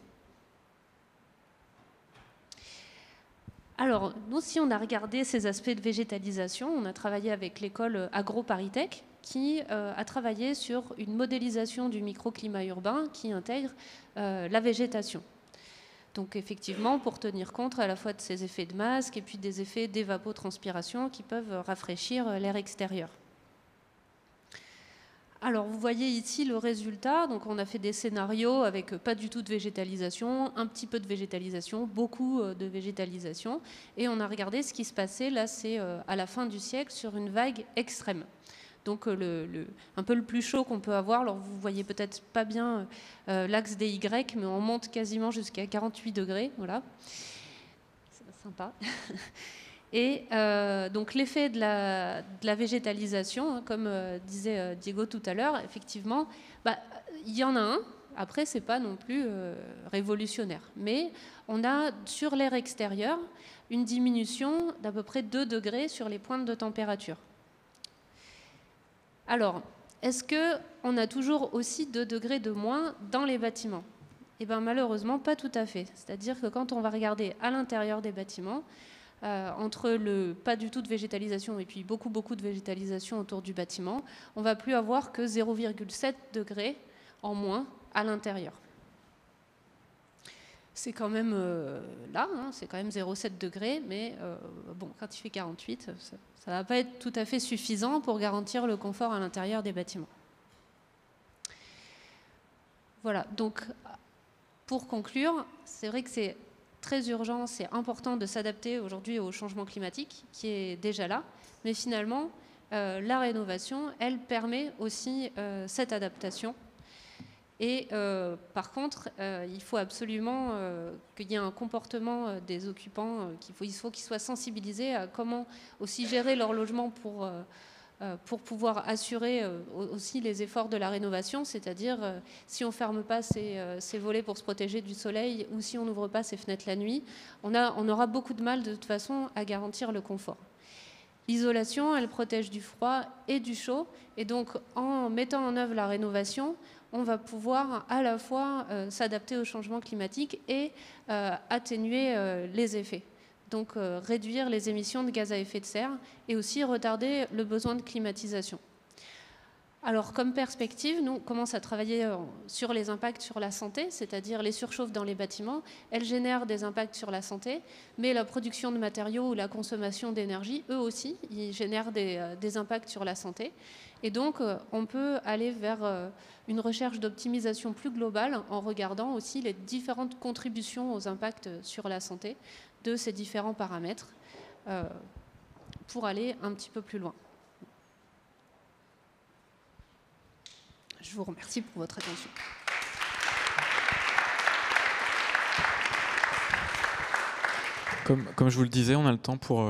Alors, nous, si on a regardé ces aspects de végétalisation, on a travaillé avec l'école AgroParisTech, qui a travaillé sur une modélisation du microclimat urbain qui intègre la végétation. Donc effectivement, pour tenir compte à la fois de ces effets de masque et puis des effets d'évapotranspiration qui peuvent rafraîchir l'air extérieur. Alors vous voyez ici le résultat. Donc on a fait des scénarios avec pas du tout de végétalisation, un petit peu de végétalisation, beaucoup de végétalisation, et on a regardé ce qui se passait. Là, c'est à la fin du siècle sur une vague extrême. Donc un peu le plus chaud qu'on peut avoir. Alors vous voyez peut-être pas bien l'axe des Y, mais on monte quasiment jusqu'à 48 degrés. Voilà, c'est sympa. Et donc l'effet de la végétalisation, comme disait Diego tout à l'heure, effectivement, il y en a un. Après, c'est pas non plus révolutionnaire, mais on a sur l'air extérieur une diminution d'à peu près 2 degrés sur les pointes de température. Alors, est-ce qu'on a toujours aussi 2 degrés de moins dans les bâtiments? Eh bien, malheureusement, pas tout à fait. C'est-à-dire que quand on va regarder à l'intérieur des bâtiments, entre le pas du tout de végétalisation et puis beaucoup de végétalisation autour du bâtiment, on ne va plus avoir que 0,7 degrés en moins à l'intérieur. C'est quand même là, c'est quand même 0,7 degrés, mais bon, quand il fait 48, ça ne va pas être tout à fait suffisant pour garantir le confort à l'intérieur des bâtiments. Voilà, donc pour conclure, c'est vrai que c'est très urgent, c'est important de s'adapter aujourd'hui au changement climatique qui est déjà là, mais finalement, la rénovation, elle permet aussi cette adaptation. Et par contre, il faut absolument qu'il y ait un comportement des occupants, il faut qu'ils soient sensibilisés à comment aussi gérer leur logement pour pouvoir assurer aussi les efforts de la rénovation, c'est-à-dire si on ne ferme pas ses volets pour se protéger du soleil ou si on n'ouvre pas ses fenêtres la nuit, on aura beaucoup de mal de toute façon à garantir le confort. L'isolation, elle protège du froid et du chaud, et donc en mettant en œuvre la rénovation, on va pouvoir à la fois s'adapter au changement climatique et atténuer les effets. Donc réduire les émissions de gaz à effet de serre et aussi retarder le besoin de climatisation. Alors comme perspective, nous on commence à travailler sur les impacts sur la santé, c'est-à-dire les surchauffes dans les bâtiments. Elles génèrent des impacts sur la santé, mais la production de matériaux ou la consommation d'énergie, eux aussi, ils génèrent des impacts sur la santé. Et donc on peut aller vers une recherche d'optimisation plus globale en regardant aussi les différentes contributions aux impacts sur la santé de ces différents paramètres pour aller un petit peu plus loin. Je vous remercie pour votre attention. Comme je vous le disais, on a le temps pour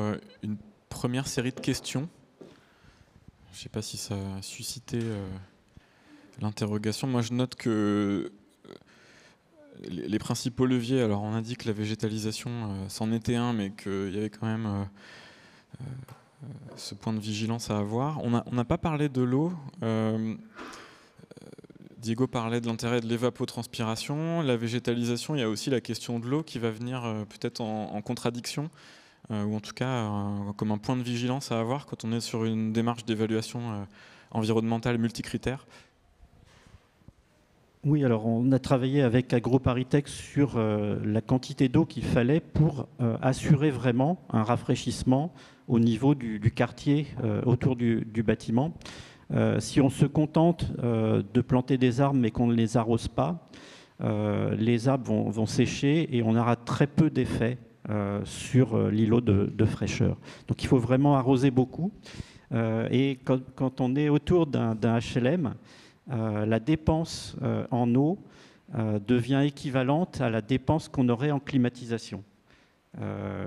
une première série de questions. Je ne sais pas si ça a suscité l'interrogation. Moi, je note que les principaux leviers, alors on a dit que la végétalisation c'en était un, mais qu'il y avait quand même ce point de vigilance à avoir. On n'a pas parlé de l'eau. Diego parlait de l'intérêt de l'évapotranspiration. La végétalisation, il y a aussi la question de l'eau qui va venir peut-être en contradiction, ou en tout cas comme un point de vigilance à avoir quand on est sur une démarche d'évaluation environnementale multicritère. Oui, alors on a travaillé avec AgroParisTech sur la quantité d'eau qu'il fallait pour assurer vraiment un rafraîchissement au niveau du quartier autour du bâtiment. Si on se contente de planter des arbres mais qu'on ne les arrose pas, les arbres vont sécher et on aura très peu d'effet sur l'îlot de fraîcheur. Donc il faut vraiment arroser beaucoup. Et quand on est autour d'un HLM, la dépense en eau devient équivalente à la dépense qu'on aurait en climatisation.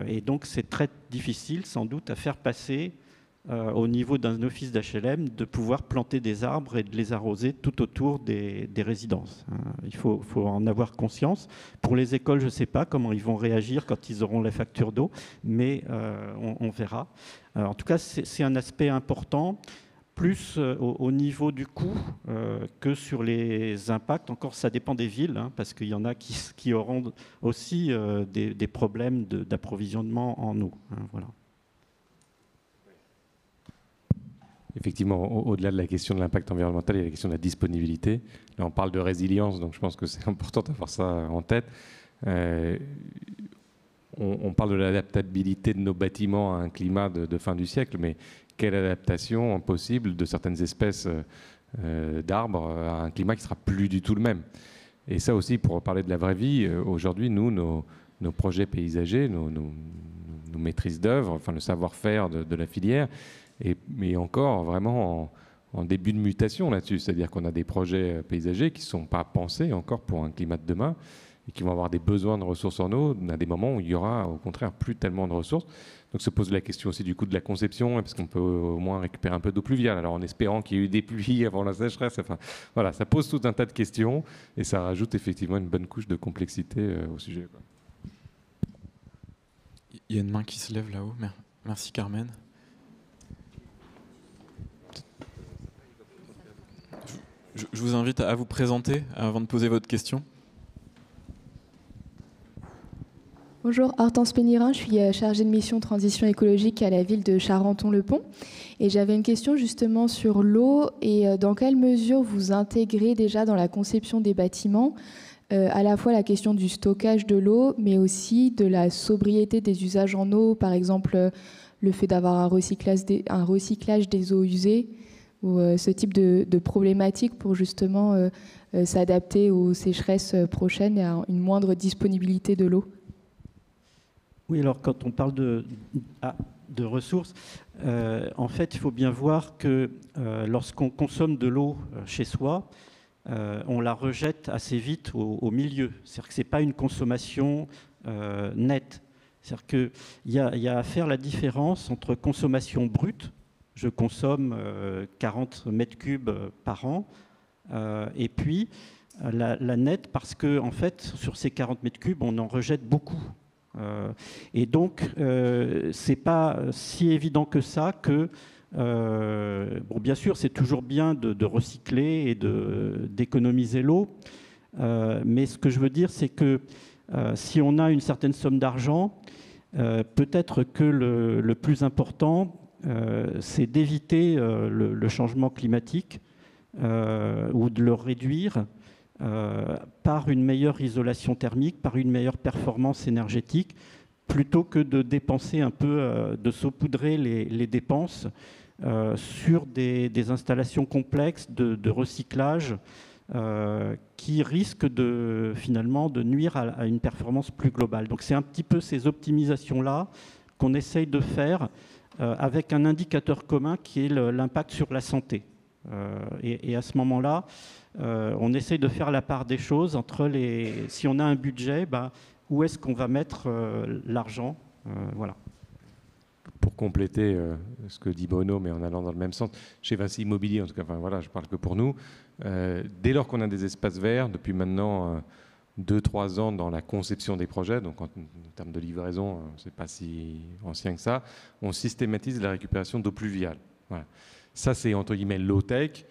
Et donc c'est très difficile sans doute à faire passer au niveau d'un office d'HLM de pouvoir planter des arbres et de les arroser tout autour des résidences. Il faut en avoir conscience. Pour les écoles, je ne sais pas comment ils vont réagir quand ils auront la facture d'eau, mais on verra. En tout cas, c'est un aspect important, plus au niveau du coût que sur les impacts. Encore, ça dépend des villes, parce qu'il y en a qui auront aussi des problèmes d'approvisionnement en eau. Voilà. Effectivement, au-delà de la question de l'impact environnemental, il y a la question de la disponibilité. Là, on parle de résilience, donc je pense que c'est important d'avoir ça en tête. On parle de l'adaptabilité de nos bâtiments à un climat de fin du siècle, mais quelle adaptation possible de certaines espèces d'arbres à un climat qui ne sera plus du tout le même. Et ça aussi, pour parler de la vraie vie, aujourd'hui, nous, nos projets paysagers, nos maîtrises d'œuvre, enfin le savoir-faire de la filière, mais encore vraiment en début de mutation là-dessus. C'est-à-dire qu'on a des projets paysagers qui ne sont pas pensés encore pour un climat de demain et qui vont avoir des besoins de ressources en eau à des moments où il y aura au contraire plus tellement de ressources. Donc se pose la question aussi du coût de la conception, parce qu'on peut au moins récupérer un peu d'eau pluviale, alors en espérant qu'il y ait eu des pluies avant la sécheresse. Enfin, voilà, ça pose tout un tas de questions et ça rajoute effectivement une bonne couche de complexité au sujet, quoi. Il y a une main qui se lève là-haut. Merci Carmen. Je vous invite à vous présenter avant de poser votre question. Bonjour, Hortense Pénirin, je suis chargée de mission transition écologique à la ville de Charenton-le-Pont. Et j'avais une question justement sur l'eau et dans quelle mesure vous intégrez déjà dans la conception des bâtiments à la fois la question du stockage de l'eau, mais aussi de la sobriété des usages en eau, par exemple le fait d'avoir un recyclage des eaux usées, ou ce type de problématiques pour justement s'adapter aux sécheresses prochaines et à une moindre disponibilité de l'eau. Oui, alors quand on parle de ressources, en fait, il faut bien voir que lorsqu'on consomme de l'eau chez soi, on la rejette assez vite au milieu. C'est-à-dire que ce n'est pas une consommation nette. C'est-à-dire qu'il y a à faire la différence entre consommation brute, je consomme 40 mètres cubes par an, et puis la nette, parce que en fait, sur ces 40 mètres cubes, on en rejette beaucoup. Et donc, c'est pas si évident que ça que, bon, bien sûr, c'est toujours bien de recycler et d'économiser l'eau, mais ce que je veux dire, c'est que si on a une certaine somme d'argent, peut-être que le plus important, c'est d'éviter le changement climatique ou de le réduire par une meilleure isolation thermique, par une meilleure performance énergétique, plutôt que de dépenser un peu, de saupoudrer les dépenses sur des installations complexes de recyclage qui risquent finalement de nuire à une performance plus globale. Donc c'est un petit peu ces optimisations-là qu'on essaye de faire avec un indicateur commun qui est l'impact sur la santé. Et à ce moment-là, on essaye de faire la part des choses entre si on a un budget, où est-ce qu'on va mettre l'argent, voilà. Pour compléter ce que dit Bruno, mais en allant dans le même sens, chez Vinci Immobilier, en tout cas, enfin, voilà, je parle que pour nous, dès lors qu'on a des espaces verts, depuis maintenant 2-3 ans dans la conception des projets, donc en termes de livraison, c'est pas si ancien que ça, on systématise la récupération d'eau pluviale. Voilà. Ça, c'est entre guillemets low-tech,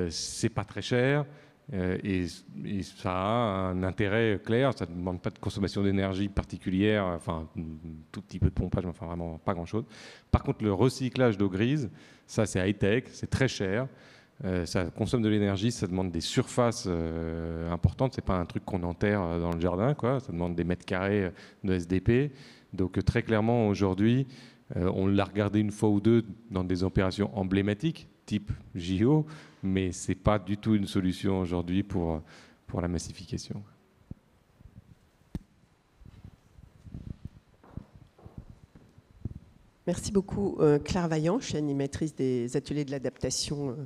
c'est pas très cher, et ça a un intérêt clair, ça ne demande pas de consommation d'énergie particulière, enfin un tout petit peu de pompage, mais enfin vraiment pas grand-chose. Par contre, le recyclage d'eau grise, ça c'est high-tech, c'est très cher, ça consomme de l'énergie, ça demande des surfaces importantes, c'est pas un truc qu'on enterre dans le jardin, quoi. Ça demande des mètres carrés de SDP. Donc très clairement aujourd'hui, on l'a regardé une fois ou deux dans des opérations emblématiques, type JO, mais ce n'est pas du tout une solution aujourd'hui pour la massification. Merci beaucoup Claire Vaillant, je suis animatrice des ateliers de l'adaptation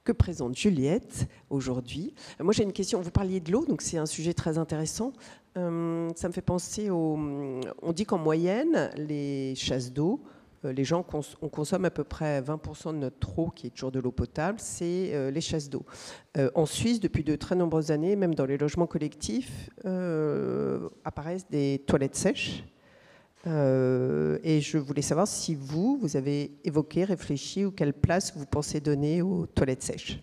que présente Juliette aujourd'hui. Moi j'ai une question, vous parliez de l'eau, donc c'est un sujet très intéressant. Ça me fait penser on dit qu'en moyenne, les chasses d'eau, les gens, on consomme à peu près 20% de notre eau, qui est toujours de l'eau potable, c'est les chasses d'eau. En Suisse, depuis de très nombreuses années, même dans les logements collectifs, apparaissent des toilettes sèches. Et je voulais savoir si vous avez évoqué, réfléchi, ou quelle place vous pensez donner aux toilettes sèches.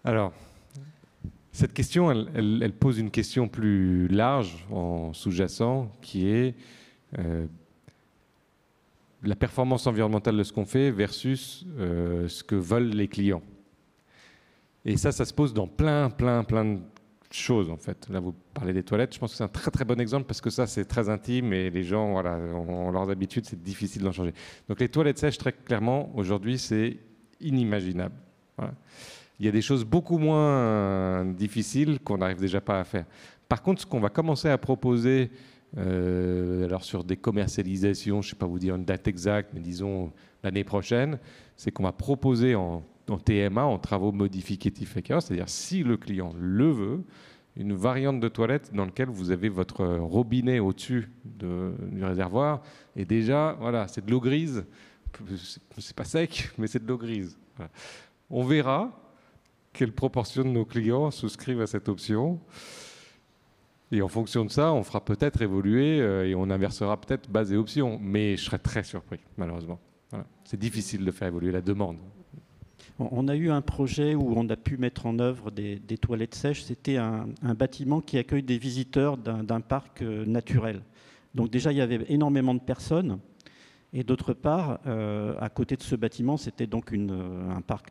Alors, cette question, elle pose une question plus large en sous-jacent, qui est la performance environnementale de ce qu'on fait versus ce que veulent les clients. Et ça se pose dans plein de choses, en fait. Là, vous parlez des toilettes, je pense que c'est un très très bon exemple parce que ça, c'est très intime et les gens, voilà, ont leurs habitudes, c'est difficile d'en changer. Donc les toilettes sèches, très clairement, aujourd'hui, c'est inimaginable. Voilà. Il y a des choses beaucoup moins difficiles qu'on n'arrive déjà pas à faire. Par contre, ce qu'on va commencer à proposer, alors sur des commercialisations, je ne sais pas vous dire une date exacte, mais disons l'année prochaine, c'est qu'on va proposer en TMA, en travaux modificatifs équerreurs, c'est-à-dire si le client le veut, une variante de toilette dans laquelle vous avez votre robinet au-dessus du réservoir, et déjà, voilà, c'est de l'eau grise, c'est pas sec, mais c'est de l'eau grise. Voilà. On verra quelle proportion de nos clients souscrivent à cette option. Et en fonction de ça, on fera peut-être évoluer et on inversera peut-être base et option. Mais je serais très surpris, malheureusement. Voilà. C'est difficile de faire évoluer la demande. On a eu un projet où on a pu mettre en œuvre des toilettes sèches. C'était un bâtiment qui accueille des visiteurs d'un parc naturel. Donc déjà, il y avait énormément de personnes. Et d'autre part, à côté de ce bâtiment, c'était donc un parc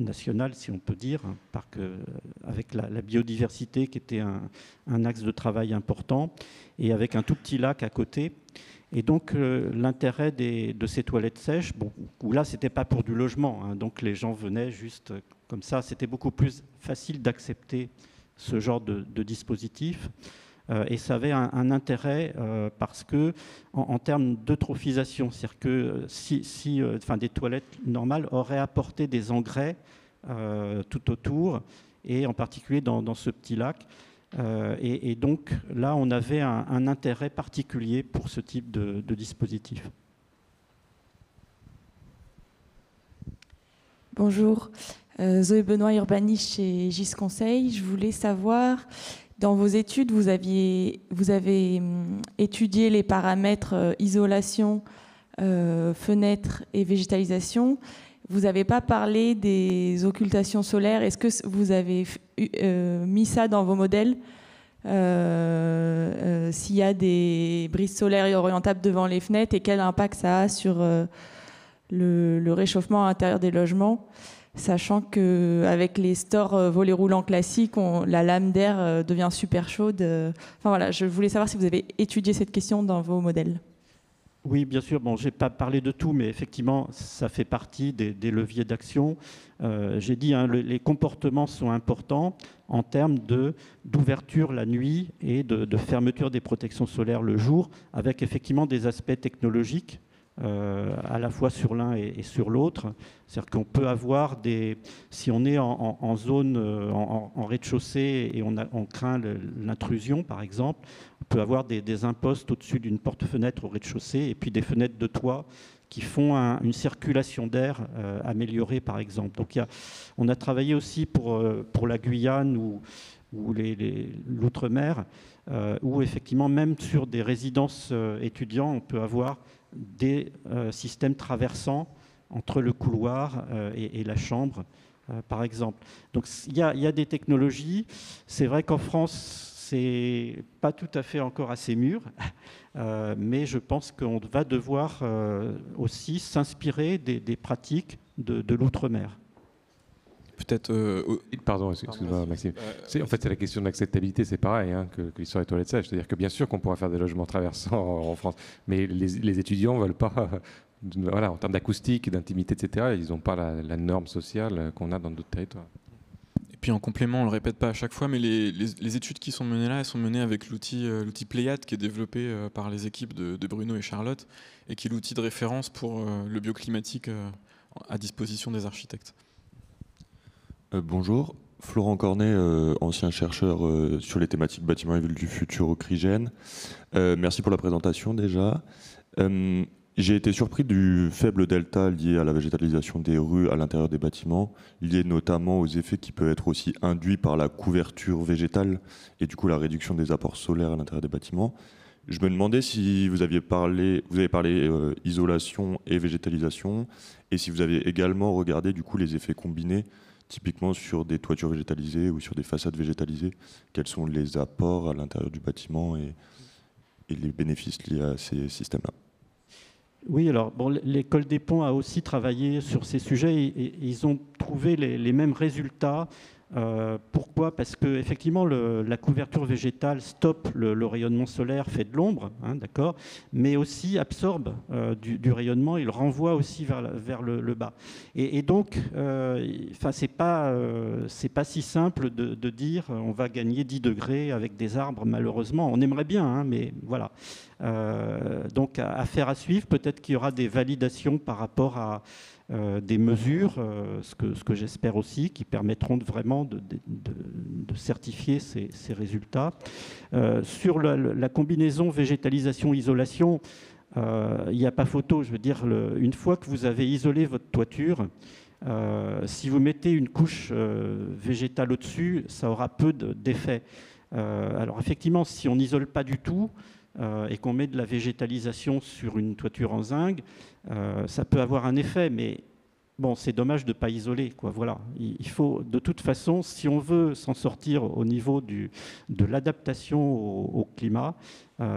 national, si on peut dire, un parc avec la biodiversité qui était un axe de travail important, et avec un tout petit lac à côté. Et donc l'intérêt de ces toilettes sèches, bon, où là, c'était pas pour du logement, hein, donc les gens venaient juste comme ça, c'était beaucoup plus facile d'accepter ce genre de dispositif. Et ça avait un intérêt parce que, en termes d'eutrophisation, c'est-à-dire que des toilettes normales auraient apporté des engrais tout autour, et en particulier dans ce petit lac. Et donc là, on avait un intérêt particulier pour ce type de dispositif. Bonjour, Zoé Benoît, urbaniste chez GIS Conseil. Je voulais savoir... Dans vos études, vous avez étudié les paramètres isolation, fenêtre et végétalisation. Vous n'avez pas parlé des occultations solaires. Est-ce que vous avez mis ça dans vos modèles s'il y a des brises solaires orientables devant les fenêtres et quel impact ça a sur le réchauffement à l'intérieur des logements ? Sachant qu'avec les stores volets roulants classiques, la lame d'air devient super chaude. Enfin voilà, je voulais savoir si vous avez étudié cette question dans vos modèles. Oui, bien sûr. Bon, je n'ai pas parlé de tout, mais effectivement, ça fait partie des leviers d'action. J'ai dit, hein, les comportements sont importants en termes d'ouverture la nuit et de fermeture des protections solaires le jour, avec effectivement des aspects technologiques à la fois sur l'un et sur l'autre. C'est-à-dire qu'on peut avoir si on est en zone, en rez-de-chaussée et on craint l'intrusion, par exemple, on peut avoir des impostes au-dessus d'une porte-fenêtre au rez-de-chaussée et puis des fenêtres de toit qui font une circulation d'air améliorée, par exemple. Donc on a travaillé aussi pour la Guyane ou l'outre-mer, où effectivement, même sur des résidences étudiants, on peut avoir des systèmes traversants entre le couloir et la chambre, par exemple. Donc il y a des technologies. C'est vrai qu'en France, c'est pas tout à fait encore assez mûr, mais je pense qu'on va devoir aussi s'inspirer des pratiques de l'outre-mer. Peut-être. Pardon, excuse-moi, Maxime. En fait, c'est la question de l'acceptabilité, c'est pareil que l'histoire des toilettes sèches. C'est-à-dire que bien sûr qu'on pourra faire des logements traversants en France, mais les étudiants ne veulent pas. Voilà, en termes d'acoustique, d'intimité, etc., ils n'ont pas la norme sociale qu'on a dans d'autres territoires. Et puis en complément, on ne le répète pas à chaque fois, mais les études qui sont menées là, elles sont menées avec l'outil Pléiade qui est développé par les équipes de Bruno et Charlotte et qui est l'outil de référence pour le bioclimatique à disposition des architectes. Bonjour, Florent Cornet, ancien chercheur sur les thématiques bâtiments et villes du futur au CRIGEN. Merci pour la présentation déjà. J'ai été surpris du faible delta lié à la végétalisation des rues à l'intérieur des bâtiments, lié notamment aux effets qui peuvent être aussi induits par la couverture végétale et du coup la réduction des apports solaires à l'intérieur des bâtiments. Je me demandais si vous avez parlé isolation et végétalisation, et si vous avez également regardé du coup les effets combinés, typiquement sur des toitures végétalisées ou sur des façades végétalisées, quels sont les apports à l'intérieur du bâtiment et les bénéfices liés à ces systèmes-là. Oui, alors l'école des ponts a aussi travaillé sur ces sujets et ils ont trouvé les mêmes résultats. Pourquoi ? Parce que effectivement, la couverture végétale stoppe le rayonnement solaire, fait de l'ombre, hein, d'accord, mais aussi absorbe du rayonnement, il renvoie aussi vers le bas. Et donc, c'est pas si simple de dire on va gagner 10 degrés avec des arbres, malheureusement. On aimerait bien, hein, mais voilà. Donc, affaire à suivre. Peut-être qu'il y aura des validations par rapport à des mesures, ce que j'espère aussi, qui permettront vraiment de certifier ces résultats. Sur la combinaison végétalisation-isolation, il n'y a pas photo. Je veux dire, une fois que vous avez isolé votre toiture, si vous mettez une couche végétale au-dessus, ça aura peu d'effet. Alors effectivement, si on n'isole pas du tout, et qu'on met de la végétalisation sur une toiture en zinc, ça peut avoir un effet, mais bon, c'est dommage de ne pas isoler, quoi. Voilà. Il faut, de toute façon, si on veut s'en sortir au niveau de l'adaptation au climat,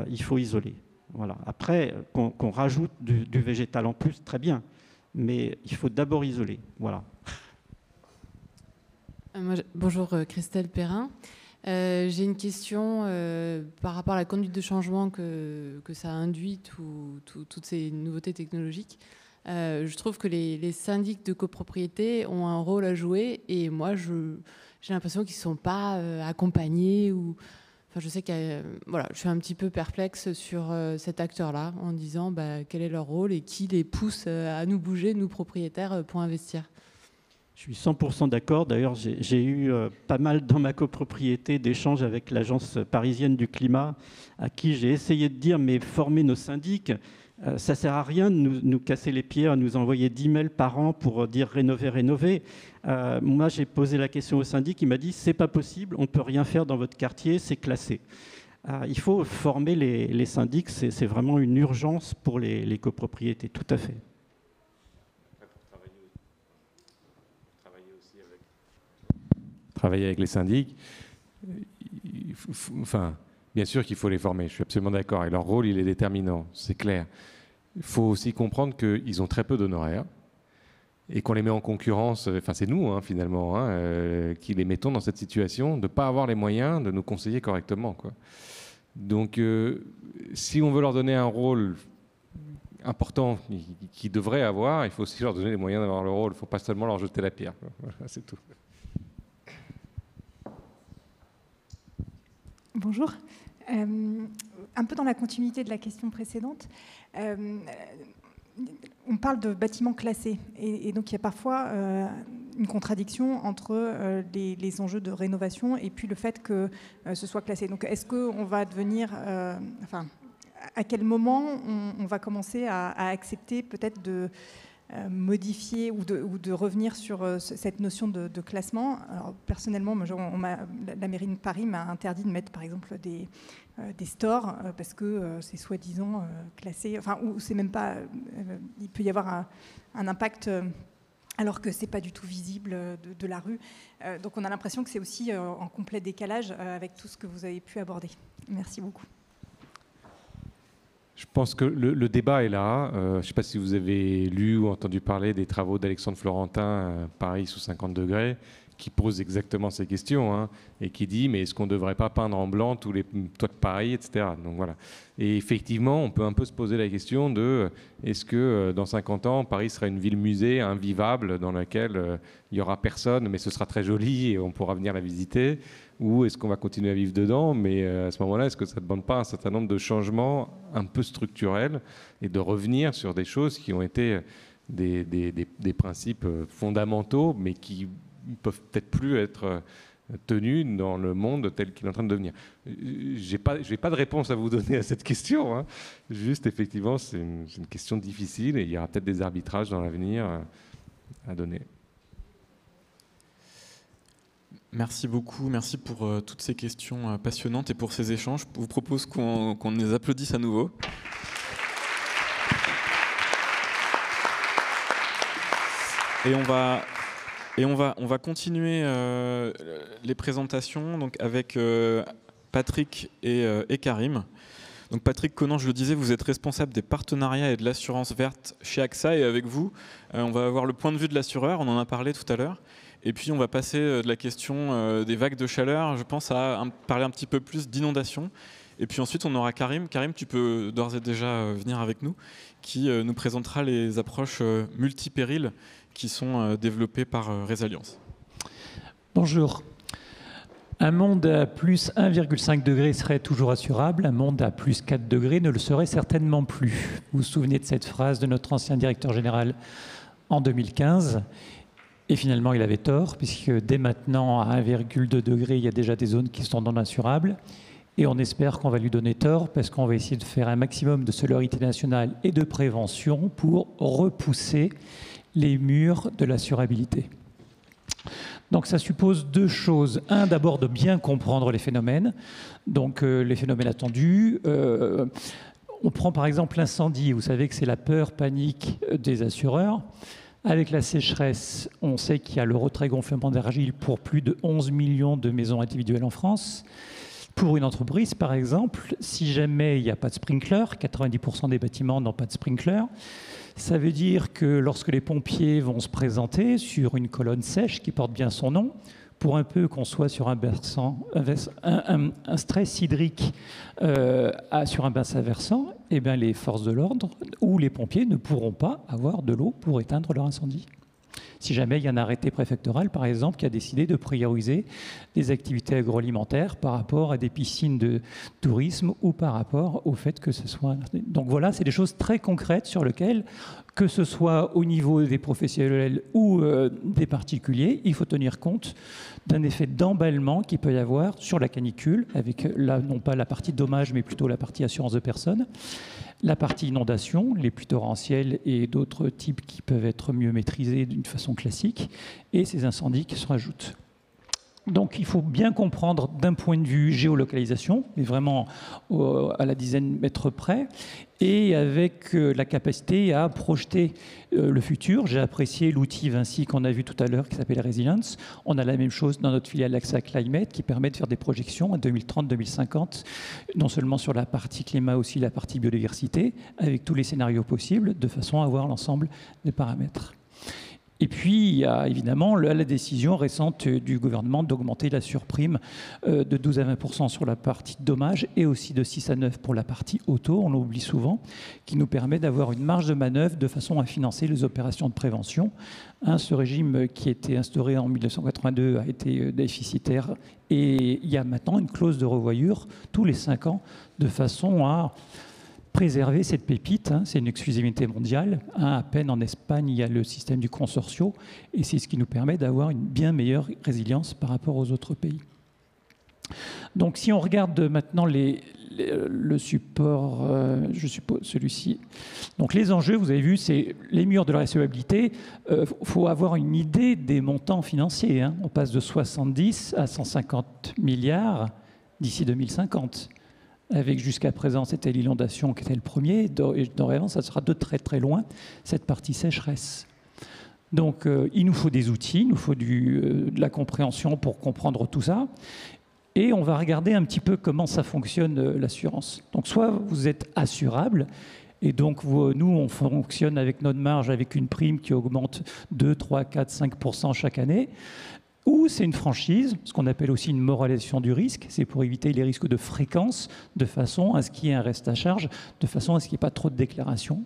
il faut isoler. Voilà. Après, qu'on rajoute du végétal en plus, très bien, mais il faut d'abord isoler. Voilà. Bonjour, Christelle Perrin. J'ai une question par rapport à la conduite de changement que ça induit, toutes ces nouveautés technologiques. Je trouve que les syndics de copropriété ont un rôle à jouer et moi, j'ai l'impression qu'ils ne sont pas accompagnés. Enfin, je sais que je suis un petit peu perplexe sur cet acteur-là en disant quel est leur rôle et qui les pousse à nous bouger, nous propriétaires, pour investir. Je suis 100% d'accord. D'ailleurs, j'ai eu pas mal dans ma copropriété d'échanges avec l'Agence parisienne du climat, à qui j'ai essayé de dire, mais former nos syndics, ça ne sert à rien de nous casser les pieds, à nous envoyer 10 mails par an pour dire rénover. Moi, j'ai posé la question au syndic, il m'a dit, c'est pas possible, on ne peut rien faire dans votre quartier, c'est classé. Il faut former les syndics, c'est vraiment une urgence pour les copropriétés, tout à fait. Travailler avec les syndics, enfin, bien sûr qu'il faut les former, je suis absolument d'accord, et leur rôle, il est déterminant, c'est clair. Il faut aussi comprendre qu'ils ont très peu d'honoraires et qu'on les met en concurrence, enfin c'est nous finalement, qui les mettons dans cette situation de ne pas avoir les moyens de nous conseiller correctement, quoi. Donc, si on veut leur donner un rôle important qu'ils devraient avoir, il faut aussi leur donner les moyens d'avoir le rôle, il ne faut pas seulement leur jeter la pierre, quoi. Voilà, c'est tout. Bonjour. Un peu dans la continuité de la question précédente, on parle de bâtiments classés, et donc il y a parfois une contradiction entre les enjeux de rénovation et puis le fait que ce soit classé. Donc est-ce qu'on va devenir... à quel moment on va commencer à accepter peut-être de modifier ou de revenir sur cette notion de classement? Alors, personnellement, la mairie de Paris m'a interdit de mettre par exemple des stores parce que c'est soi-disant classé, ou c'est même pas... il peut y avoir un impact alors que c'est pas du tout visible de la rue. Donc on a l'impression que c'est aussi en complet décalage avec tout ce que vous avez pu aborder. Merci beaucoup. Je pense que le débat est là. Je ne sais pas si vous avez lu ou entendu parler des travaux d'Alexandre Florentin, Paris sous 50 degrés, qui pose exactement ces questions, hein, et qui dit mais est-ce qu'on ne devrait pas peindre en blanc tous les toits de Paris, etc. Donc voilà. Et effectivement, on peut un peu se poser la question de est-ce que dans 50 ans, Paris sera une ville-musée invivable dans laquelle il n'y aura personne, mais ce sera très joli et on pourra venir la visiter, ou est-ce qu'on va continuer à vivre dedans, mais à ce moment-là, est-ce que ça ne demande pas un certain nombre de changements un peu structurels et de revenir sur des choses qui ont été des principes fondamentaux, mais qui peuvent peut-être plus être tenus dans le monde tel qu'il est en train de devenir. Je n'ai pas de réponse à vous donner à cette question, hein. Juste, effectivement, c'est une question difficile et il y aura peut-être des arbitrages dans l'avenir à donner. Merci beaucoup, merci pour toutes ces questions passionnantes et pour ces échanges. Je vous propose qu'on les applaudisse à nouveau. Et on va continuer les présentations donc avec Patrick et Karim. Donc Patrick Conan, je le disais, vous êtes responsable des partenariats et de l'assurance verte chez AXA, et avec vous, on va avoir le point de vue de l'assureur, on en a parlé tout à l'heure. Et puis on va passer de la question des vagues de chaleur, je pense, à parler un petit peu plus d'inondation. Et puis ensuite on aura Karim. Karim, tu peux d'ores et déjà venir avec nous, qui nous présentera les approches multipérils qui sont développées par Résilience. Bonjour. Un monde à plus 1,5 degré serait toujours assurable, un monde à plus 4 degrés ne le serait certainement plus. Vous vous souvenez de cette phrase de notre ancien directeur général en 2015 ? Et finalement, il avait tort, puisque dès maintenant, à 1,2 degré, il y a déjà des zones qui sont non assurables. Et on espère qu'on va lui donner tort, parce qu'on va essayer de faire un maximum de solidarité nationale et de prévention pour repousser les murs de l'assurabilité. Donc ça suppose deux choses. Un, d'abord, de bien comprendre les phénomènes. Donc les phénomènes attendus. On prend par exemple l'incendie. Vous savez que c'est la peur, panique des assureurs. Avec la sécheresse, on sait qu'il y a le retrait gonflement d'argile pour plus de 11 millions de maisons individuelles en France. Pour une entreprise, par exemple, si jamais il n'y a pas de sprinkler, 90% des bâtiments n'ont pas de sprinkler, ça veut dire que lorsque les pompiers vont se présenter sur une colonne sèche qui porte bien son nom, pour un peu qu'on soit sur un stress hydrique sur un bassin versant, eh bien les forces de l'ordre ou les pompiers ne pourront pas avoir de l'eau pour éteindre leur incendie. Si jamais il y a un arrêté préfectoral, par exemple, qui a décidé de prioriser des activités agroalimentaires par rapport à des piscines de tourisme ou par rapport au fait que ce soit... Donc voilà, c'est des choses très concrètes sur lesquelles, que ce soit au niveau des professionnels ou des particuliers, il faut tenir compte d'un effet d'emballement qu'il peut y avoir sur la canicule, avec là, non pas la partie dommage, mais plutôt la partie assurance de personnes, la partie inondation, les pluies torrentielles et d'autres types qui peuvent être mieux maîtrisés d'une façon classique, et ces incendies qui se rajoutent. Donc il faut bien comprendre d'un point de vue géolocalisation, mais vraiment à la dizaine de mètres près, et avec la capacité à projeter le futur. J'ai apprécié l'outil Vinci qu'on a vu tout à l'heure qui s'appelle Resilience. On a la même chose dans notre filiale AXA Climate qui permet de faire des projections à 2030-2050, non seulement sur la partie climat, aussi la partie biodiversité, avec tous les scénarios possibles, de façon à avoir l'ensemble des paramètres. Et puis, il y a évidemment la décision récente du gouvernement d'augmenter la surprime de 12 à 20% sur la partie dommages et aussi de 6 à 9 pour la partie auto, on l'oublie souvent, qui nous permet d'avoir une marge de manœuvre de façon à financer les opérations de prévention. Ce régime qui a été instauré en 1982 a été déficitaire et il y a maintenant une clause de revoyure tous les 5 ans de façon à préserver cette pépite. C'est une exclusivité mondiale. À peine en Espagne, il y a le système du consortio, et c'est ce qui nous permet d'avoir une bien meilleure résilience par rapport aux autres pays. Donc si on regarde maintenant le support, je suppose celui-ci. Donc les enjeux, vous avez vu, c'est les murs de la recevabilité. Faut avoir une idée des montants financiers. On passe de 70 à 150 milliards d'ici 2050. Avec jusqu'à présent, c'était l'inondation qui était le premier. Dorénavant, ça sera de très très loin, cette partie sécheresse. Donc il nous faut des outils, il nous faut de la compréhension pour comprendre tout ça. Et on va regarder un petit peu comment ça fonctionne, l'assurance. Donc soit vous êtes assurable, et donc nous, on fonctionne avec notre marge, avec une prime qui augmente 2, 3, 4, 5% chaque année, ou c'est une franchise, ce qu'on appelle aussi une moralisation du risque, c'est pour éviter les risques de fréquence, de façon à ce qu'il y ait un reste à charge, de façon à ce qu'il n'y ait pas trop de déclarations.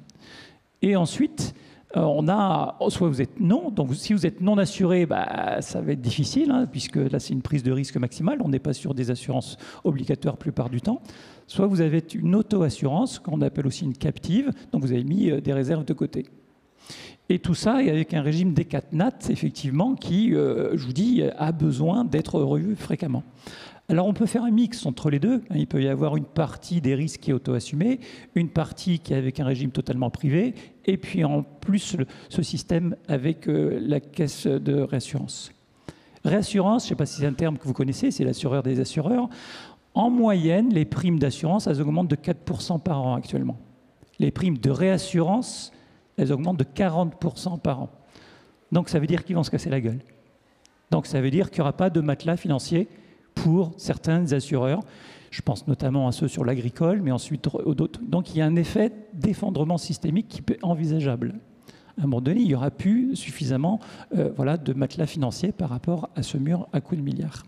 Et ensuite, on a, soit vous êtes non, donc si vous êtes non assuré, ça va être difficile, puisque là c'est une prise de risque maximale, on n'est pas sur des assurances obligatoires la plupart du temps. Soit vous avez une auto-assurance, qu'on appelle aussi une captive, donc vous avez mis des réserves de côté. Et tout ça est avec un régime décatnat, effectivement, qui, je vous dis, a besoin d'être revu fréquemment. Alors on peut faire un mix entre les deux. Il peut y avoir une partie des risques qui est auto-assumée, une partie qui est avec un régime totalement privé, et puis en plus ce système avec la caisse de réassurance. Réassurance, je ne sais pas si c'est un terme que vous connaissez, c'est l'assureur des assureurs. En moyenne, les primes d'assurance, elles augmentent de 4% par an actuellement. Les primes de réassurance, elles augmentent de 40% par an. Donc ça veut dire qu'ils vont se casser la gueule. Donc ça veut dire qu'il n'y aura pas de matelas financier pour certains assureurs. Je pense notamment à ceux sur l'agricole, mais ensuite d'autres. Donc il y a un effet d'effondrement systémique qui peut être envisageable. À un moment donné, il n'y aura plus suffisamment de matelas financiers par rapport à ce mur à coups de milliards.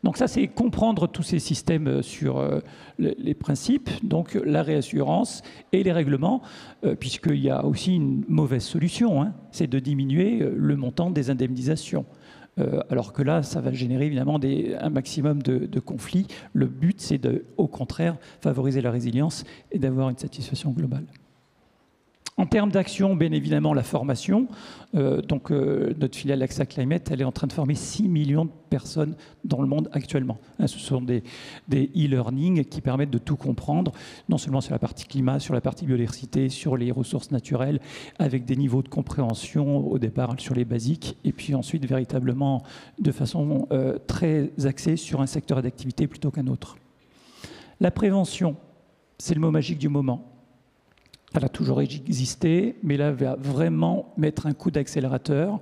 Donc ça, c'est comprendre tous ces systèmes sur les principes, donc la réassurance et les règlements, puisqu'il y a aussi une mauvaise solution, c'est de diminuer le montant des indemnisations. Alors que là, ça va générer évidemment un maximum de conflits. Le but, c'est au contraire favoriser la résilience et d'avoir une satisfaction globale. En termes d'action, bien évidemment, la formation. Notre filiale AXA Climate, elle est en train de former 6 millions de personnes dans le monde actuellement. Ce sont des e-learning qui permettent de tout comprendre, non seulement sur la partie climat, sur la partie biodiversité, sur les ressources naturelles, avec des niveaux de compréhension au départ sur les basiques, et puis ensuite véritablement de façon très axée sur un secteur d'activité plutôt qu'un autre. La prévention, c'est le mot magique du moment. Elle a toujours existé, mais là, elle va vraiment mettre un coup d'accélérateur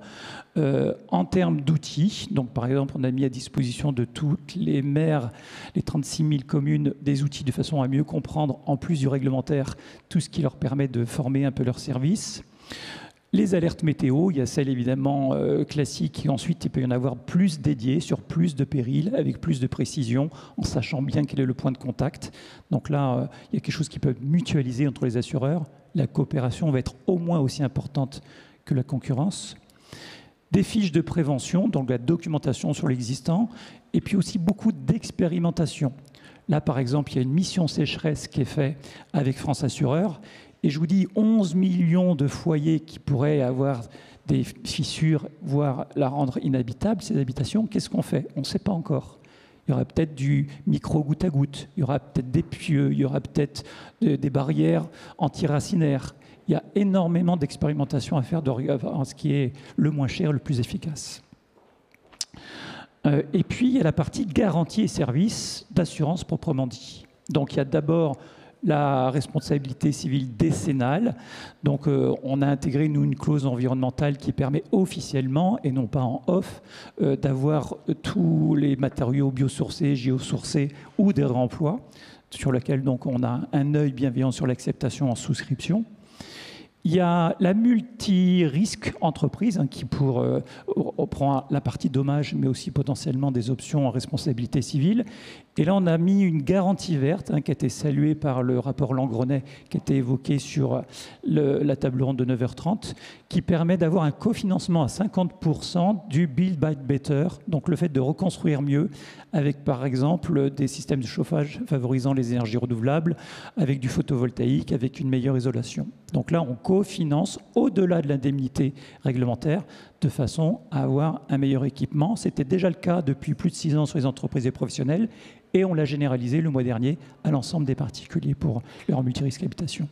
en termes d'outils. Donc, par exemple, on a mis à disposition de toutes les maires, les 36 000 communes, des outils de façon à mieux comprendre, en plus du réglementaire, tout ce qui leur permet de former un peu leurs services. Les alertes météo, il y a celles évidemment classiques, et ensuite il peut y en avoir plus dédiées sur plus de périls, avec plus de précision, en sachant bien quel est le point de contact. Donc là, il y a quelque chose qui peut être mutualisé entre les assureurs. La coopération va être au moins aussi importante que la concurrence. Des fiches de prévention, donc la documentation sur l'existant, et puis aussi beaucoup d'expérimentation. Là, par exemple, il y a une mission sécheresse qui est faite avec France Assureur. Et je vous dis, 11 millions de foyers qui pourraient avoir des fissures, voire la rendre inhabitable, ces habitations, qu'est-ce qu'on fait? On ne sait pas encore. Il y aura peut-être du micro-goutte à goutte, il y aura peut-être des pieux, il y aura peut-être des barrières antiracinaires. Il y a énormément d'expérimentation à faire en ce qui est le moins cher, le plus efficace. Et puis, il y a la partie garantie et services d'assurance proprement dit. Donc, il y a d'abord la responsabilité civile décennale. Donc, on a intégré, nous, une clause environnementale qui permet officiellement, et non pas en off, d'avoir tous les matériaux biosourcés, géosourcés ou des réemplois, sur lesquels donc, on a un œil bienveillant sur l'acceptation en souscription. Il y a la multi-risque entreprise qui prend la partie dommage, mais aussi potentiellement des options en responsabilité civile. Et là, on a mis une garantie verte qui a été saluée par le rapport Langrenet, qui a été évoqué sur la table ronde de 9h30, qui permet d'avoir un cofinancement à 50% du Build Back Better, donc le fait de reconstruire mieux, avec par exemple des systèmes de chauffage favorisant les énergies renouvelables, avec du photovoltaïque, avec une meilleure isolation. Donc là, on cofinance au-delà de l'indemnité réglementaire, de façon à avoir un meilleur équipement. C'était déjà le cas depuis plus de 6 ans sur les entreprises et professionnels, et on l'a généralisé le mois dernier à l'ensemble des particuliers pour leur multirisque habitation.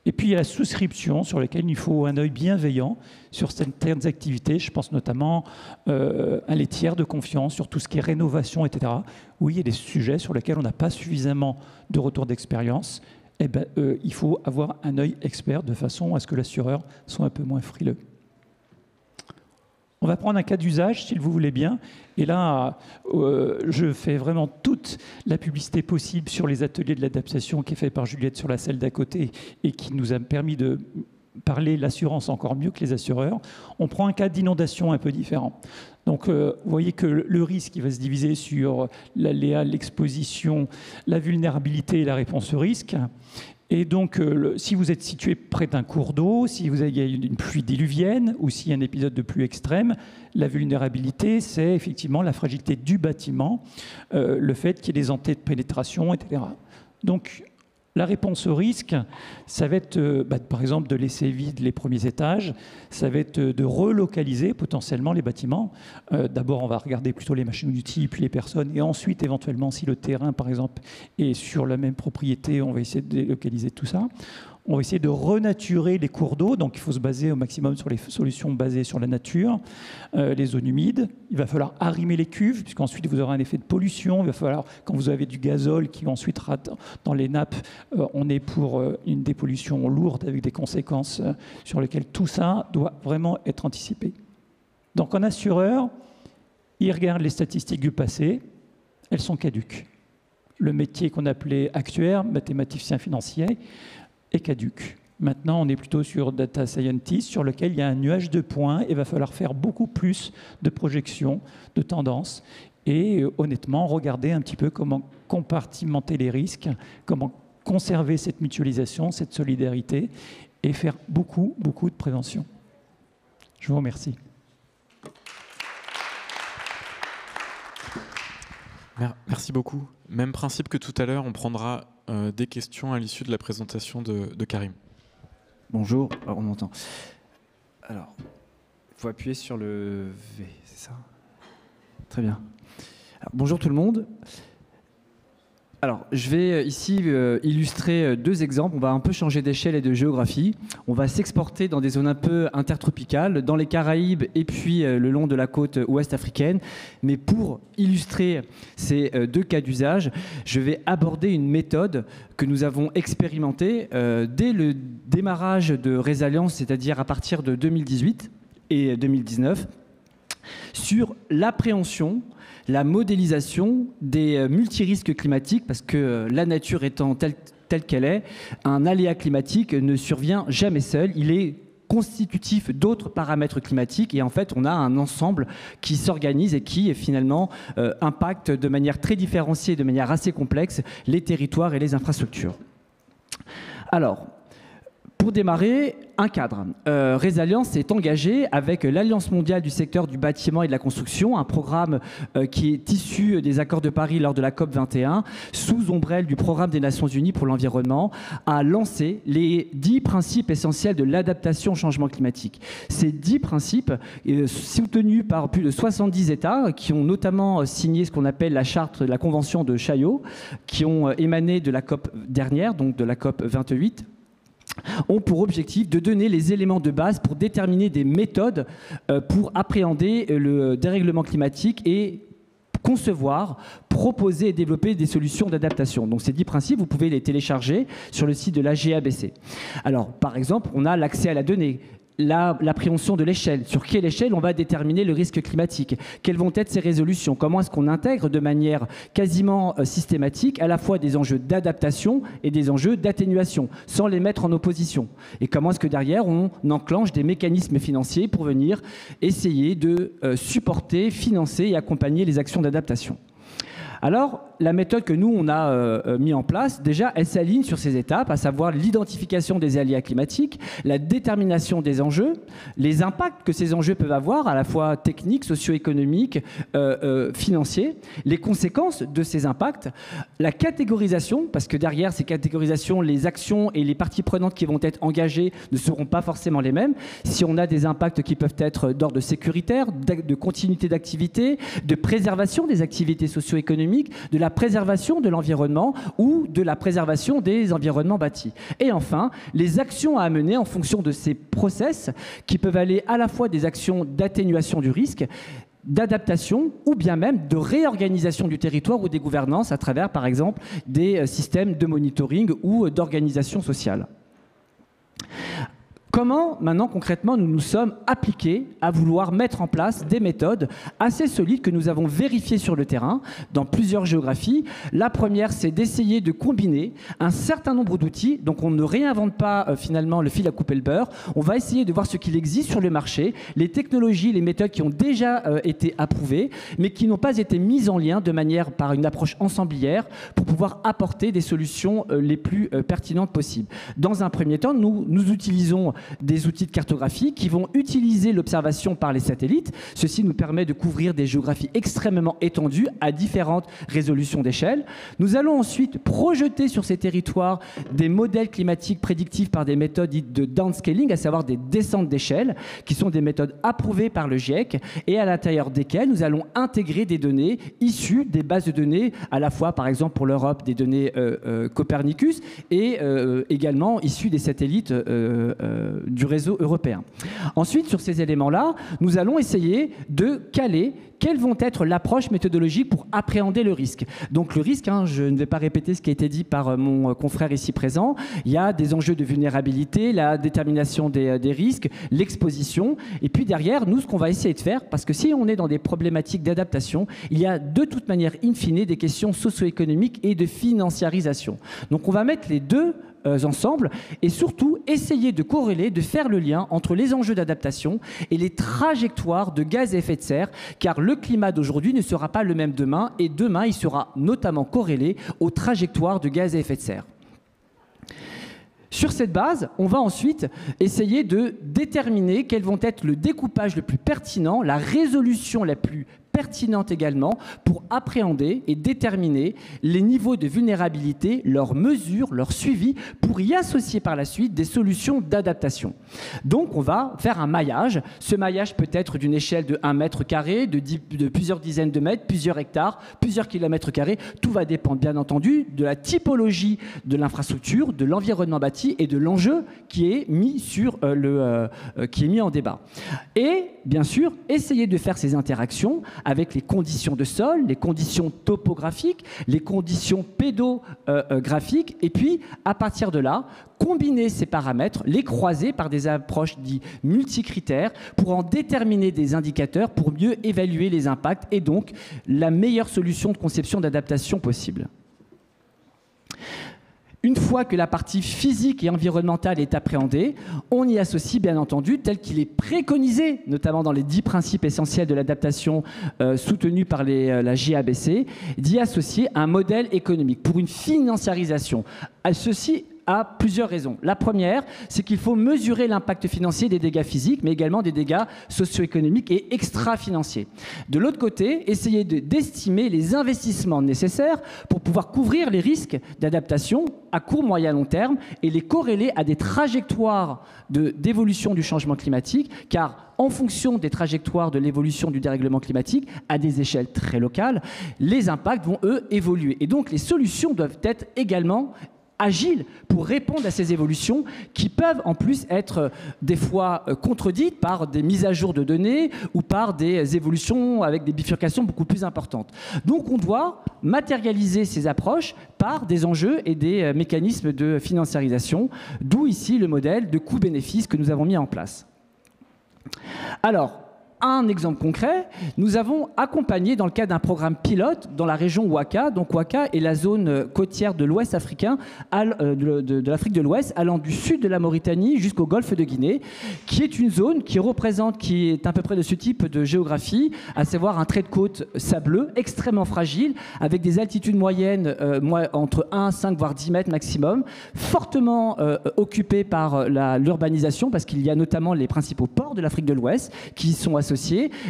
Et puis il y a la souscription sur laquelle il faut un œil bienveillant sur certaines activités. Je pense notamment à les tiers de confiance, sur tout ce qui est rénovation, etc. Oui, il y a des sujets sur lesquels on n'a pas suffisamment de retour d'expérience. Eh ben, il faut avoir un œil expert de façon à ce que l'assureur soit un peu moins frileux. On va prendre un cas d'usage, si vous voulez bien. Et là, je fais vraiment toute la publicité possible sur les ateliers de l'adaptation qui est fait par Juliette sur la salle d'à côté et qui nous a permis de parler l'assurance encore mieux que les assureurs. On prend un cas d'inondation un peu différent. Donc, vous voyez que le risque il va se diviser sur l'aléa, l'exposition, la vulnérabilité et la réponse au risque. Et donc, si vous êtes situé près d'un cours d'eau, si vous avez une pluie diluvienne ou s'il y a un épisode de pluie extrême, la vulnérabilité, c'est effectivement la fragilité du bâtiment, le fait qu'il y ait des entailles de pénétration, etc. Donc, la réponse au risque, ça va être, par exemple, de laisser vides les premiers étages, ça va être de relocaliser potentiellement les bâtiments. D'abord, on va regarder plutôt les machines-outils, puis les personnes, et ensuite, éventuellement, si le terrain, par exemple, est sur la même propriété, on va essayer de délocaliser tout ça. On va essayer de renaturer les cours d'eau, donc il faut se baser au maximum sur les solutions basées sur la nature, les zones humides. Il va falloir arrimer les cuves, puisqu'ensuite vous aurez un effet de pollution. Il va falloir, quand vous avez du gazole qui ensuite rate dans les nappes, on est pour une dépollution lourde avec des conséquences sur lesquelles tout ça doit vraiment être anticipé. Donc en assureur, il regarde les statistiques du passé, elles sont caduques. Le métier qu'on appelait actuaire, mathématicien financier, est caduque. Maintenant, on est plutôt sur data scientist, sur lequel il y a un nuage de points et il va falloir faire beaucoup plus de projections, de tendances et honnêtement, regarder un petit peu comment compartimenter les risques, comment conserver cette mutualisation, cette solidarité et faire beaucoup, beaucoup de prévention. Je vous remercie. Merci beaucoup. Même principe que tout à l'heure, on prendra des questions à l'issue de la présentation de Karim. Bonjour, alors on m'entend. Alors, il faut appuyer sur le V, c'est ça? Très bien. Alors, bonjour tout le monde. Alors, je vais ici illustrer 2 exemples. On va un peu changer d'échelle et de géographie. On va s'exporter dans des zones un peu intertropicales, dans les Caraïbes et puis le long de la côte ouest africaine. Mais pour illustrer ces 2 cas d'usage, je vais aborder une méthode que nous avons expérimentée dès le démarrage de Résilience, c'est-à-dire à partir de 2018 et 2019, sur l'appréhension, la modélisation des multirisques climatiques, parce que la nature étant telle qu'elle est, un aléa climatique ne survient jamais seul. Il est constitutif d'autres paramètres climatiques et en fait on a un ensemble qui s'organise et qui finalement impacte de manière très différenciée, de manière assez complexe, les territoires et les infrastructures. Alors, pour démarrer, un cadre. Résilience s'est engagé avec l'Alliance mondiale du secteur du bâtiment et de la construction, un programme qui est issu des accords de Paris lors de la COP 21, sous ombrelle du programme des Nations Unies pour l'environnement, à lancer les 10 principes essentiels de l'adaptation au changement climatique. Ces 10 principes, soutenus par plus de 70 États, qui ont notamment signé ce qu'on appelle la charte de la Convention de Chaillot, qui ont émané de la COP dernière, donc de la COP 28, ont pour objectif de donner les éléments de base pour déterminer des méthodes pour appréhender le dérèglement climatique et concevoir, proposer et développer des solutions d'adaptation. Donc ces 10 principes, vous pouvez les télécharger sur le site de la GABC. Alors, par exemple, on a l'accès à la donnée. l'appréhension de l'échelle. Sur quelle échelle on va déterminer le risque climatique? Quelles vont être ces résolutions? Comment est-ce qu'on intègre de manière quasiment systématique à la fois des enjeux d'adaptation et des enjeux d'atténuation, sans les mettre en opposition? Et comment est-ce que derrière on enclenche des mécanismes financiers pour venir essayer de supporter, financer et accompagner les actions d'adaptation? Alors, la méthode que nous, on a mis en place, déjà, elle s'aligne sur ces étapes, à savoir l'identification des aléas climatiques, la détermination des enjeux, les impacts que ces enjeux peuvent avoir, à la fois techniques, socio-économiques, financiers, les conséquences de ces impacts, la catégorisation, parce que derrière ces catégorisations, les actions et les parties prenantes qui vont être engagées ne seront pas forcément les mêmes. Si on a des impacts qui peuvent être d'ordre sécuritaire, de continuité d'activité, de préservation des activités socio-économiques, de la préservation de l'environnement ou de la préservation des environnements bâtis. Et enfin, les actions à mener en fonction de ces process qui peuvent aller à la fois des actions d'atténuation du risque, d'adaptation ou bien même de réorganisation du territoire ou des gouvernances à travers, par exemple, des systèmes de monitoring ou d'organisation sociale. Comment, maintenant, concrètement, nous nous sommes appliqués à vouloir mettre en place des méthodes assez solides que nous avons vérifiées sur le terrain dans plusieurs géographies. La première, c'est d'essayer de combiner un certain nombre d'outils. Donc, on ne réinvente pas finalement le fil à couper le beurre. On va essayer de voir ce qu'il existe sur le marché, les technologies, les méthodes qui ont déjà été approuvées, mais qui n'ont pas été mises en lien de manière par une approche ensemblière pour pouvoir apporter des solutions les plus pertinentes possibles. Dans un premier temps, nous utilisons des outils de cartographie qui vont utiliser l'observation par les satellites. Ceci nous permet de couvrir des géographies extrêmement étendues à différentes résolutions d'échelle. Nous allons ensuite projeter sur ces territoires des modèles climatiques prédictifs par des méthodes dites de downscaling, à savoir des descentes d'échelle, qui sont des méthodes approuvées par le GIEC et à l'intérieur desquelles nous allons intégrer des données issues des bases de données, à la fois par exemple pour l'Europe des données Copernicus et également issues des satellites du réseau européen. Ensuite, sur ces éléments-là, nous allons essayer de caler quelles vont être l'approche méthodologique pour appréhender le risque. Donc le risque, je ne vais pas répéter ce qui a été dit par mon confrère ici présent, il y a des enjeux de vulnérabilité, la détermination des risques, l'exposition, et puis derrière, nous, ce qu'on va essayer de faire, parce que si on est dans des problématiques d'adaptation, il y a de toute manière, in fine, des questions socio-économiques et de financiarisation. Donc on va mettre les deux ensemble et surtout essayer de corréler, de faire le lien entre les enjeux d'adaptation et les trajectoires de gaz à effet de serre, car le climat d'aujourd'hui ne sera pas le même demain et demain il sera notamment corrélé aux trajectoires de gaz à effet de serre. Sur cette base, on va ensuite essayer de déterminer quels vont être le découpage le plus pertinent, la résolution la plus pertinente également pour appréhender et déterminer les niveaux de vulnérabilité, leurs mesures, leur suivi, pour y associer par la suite des solutions d'adaptation. Donc on va faire un maillage. Ce maillage peut être d'une échelle de 1 mètre carré, de plusieurs dizaines de mètres, plusieurs hectares, plusieurs kilomètres carrés. Tout va dépendre bien entendu de la typologie de l'infrastructure, de l'environnement bâti et de l'enjeu qui est mis qui est mis en débat. Et bien sûr, essayer de faire ces interactions avec les conditions de sol, les conditions topographiques, les conditions pédographiques, et puis à partir de là, combiner ces paramètres, les croiser par des approches dites multicritères pour en déterminer des indicateurs pour mieux évaluer les impacts et donc la meilleure solution de conception d'adaptation possible. Une fois que la partie physique et environnementale est appréhendée, on y associe bien entendu, tel qu'il est préconisé, notamment dans les 10 principes essentiels de l'adaptation soutenus par la JABC, d'y associer un modèle économique pour une financiarisation. Ceci a plusieurs raisons. La première, c'est qu'il faut mesurer l'impact financier des dégâts physiques, mais également des dégâts socio-économiques et extra-financiers. De l'autre côté, essayer d'estimer les investissements nécessaires pour pouvoir couvrir les risques d'adaptation à court, moyen, long terme et les corréler à des trajectoires d'évolution du changement climatique, car en fonction des trajectoires de l'évolution du dérèglement climatique, à des échelles très locales, les impacts vont, eux, évoluer. Et donc, les solutions doivent être également agiles pour répondre à ces évolutions qui peuvent en plus être des fois contredites par des mises à jour de données ou par des évolutions avec des bifurcations beaucoup plus importantes. Donc on doit matérialiser ces approches par des enjeux et des mécanismes de financiarisation, d'où ici le modèle de coût-bénéfice que nous avons mis en place. Alors, un exemple concret, nous avons accompagné dans le cadre d'un programme pilote dans la région Ouaka. Donc Ouaka est la zone côtière de l'Ouest africain, de l'Afrique de l'Ouest, allant du sud de la Mauritanie jusqu'au golfe de Guinée, qui est une zone qui est à peu près de ce type de géographie, à savoir un trait de côte sableux, extrêmement fragile, avec des altitudes moyennes entre 1, 5, voire 10 mètres maximum, fortement occupé par l'urbanisation, parce qu'il y a notamment les principaux ports de l'Afrique de l'Ouest qui sont associés,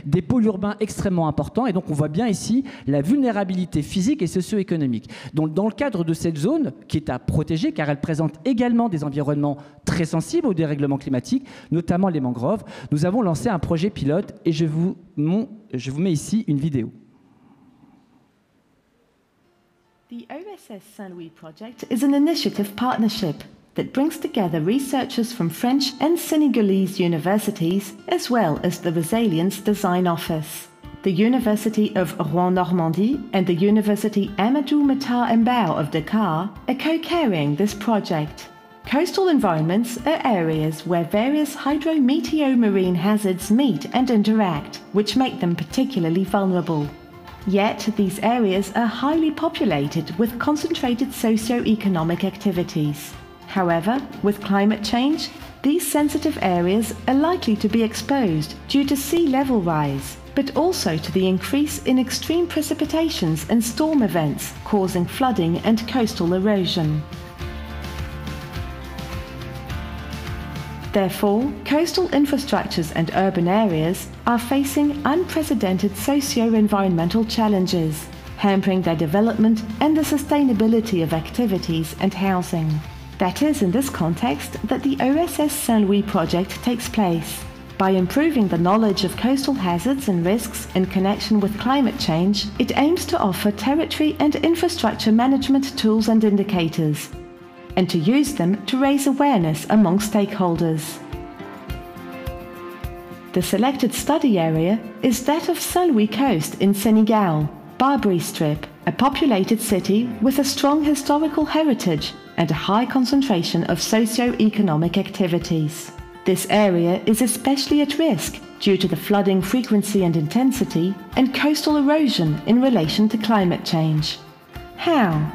des pôles urbains extrêmement importants, et donc on voit bien ici la vulnérabilité physique et socio-économique. Donc dans le cadre de cette zone, qui est à protéger, car elle présente également des environnements très sensibles au dérèglement climatique, notamment les mangroves, nous avons lancé un projet pilote, et je vous mets ici une vidéo. The OSS Saint-Louis project is an initiative partnership that brings together researchers from French and Senegalese universities, as well as the Resilience Design Office. The University of Rouen-Normandie and the University Amadou Mahtar Mbao of Dakar are co-carrying this project. Coastal environments are areas where various hydrometeomarine hazards meet and interact, which make them particularly vulnerable. Yet, these areas are highly populated with concentrated socio-economic activities. However, with climate change, these sensitive areas are likely to be exposed due to sea level rise, but also to the increase in extreme precipitations and storm events causing flooding and coastal erosion. Therefore, coastal infrastructures and urban areas are facing unprecedented socio-environmental challenges, hampering their development and the sustainability of activities and housing. That is in this context that the OSS Saint-Louis project takes place. By improving the knowledge of coastal hazards and risks in connection with climate change, it aims to offer territory and infrastructure management tools and indicators, and to use them to raise awareness among stakeholders. The selected study area is that of Saint-Louis Coast in Senegal, Barbary Strip, a populated city with a strong historical heritage and a high concentration of socio-economic activities. This area is especially at risk due to the flooding frequency and intensity and coastal erosion in relation to climate change. How?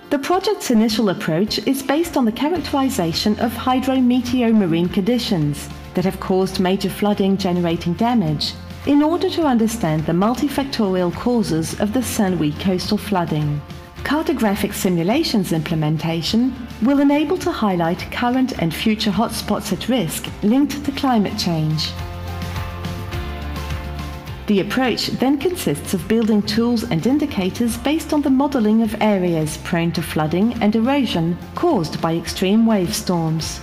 The project's initial approach is based on the characterization of hydrometeomarine conditions that have caused major flooding generating damage in order to understand the multifactorial causes of the Saint-Louis coastal flooding. Cartographic simulations implementation will enable to highlight current and future hotspots at risk linked to climate change. The approach then consists of building tools and indicators based on the modeling of areas prone to flooding and erosion caused by extreme wave storms.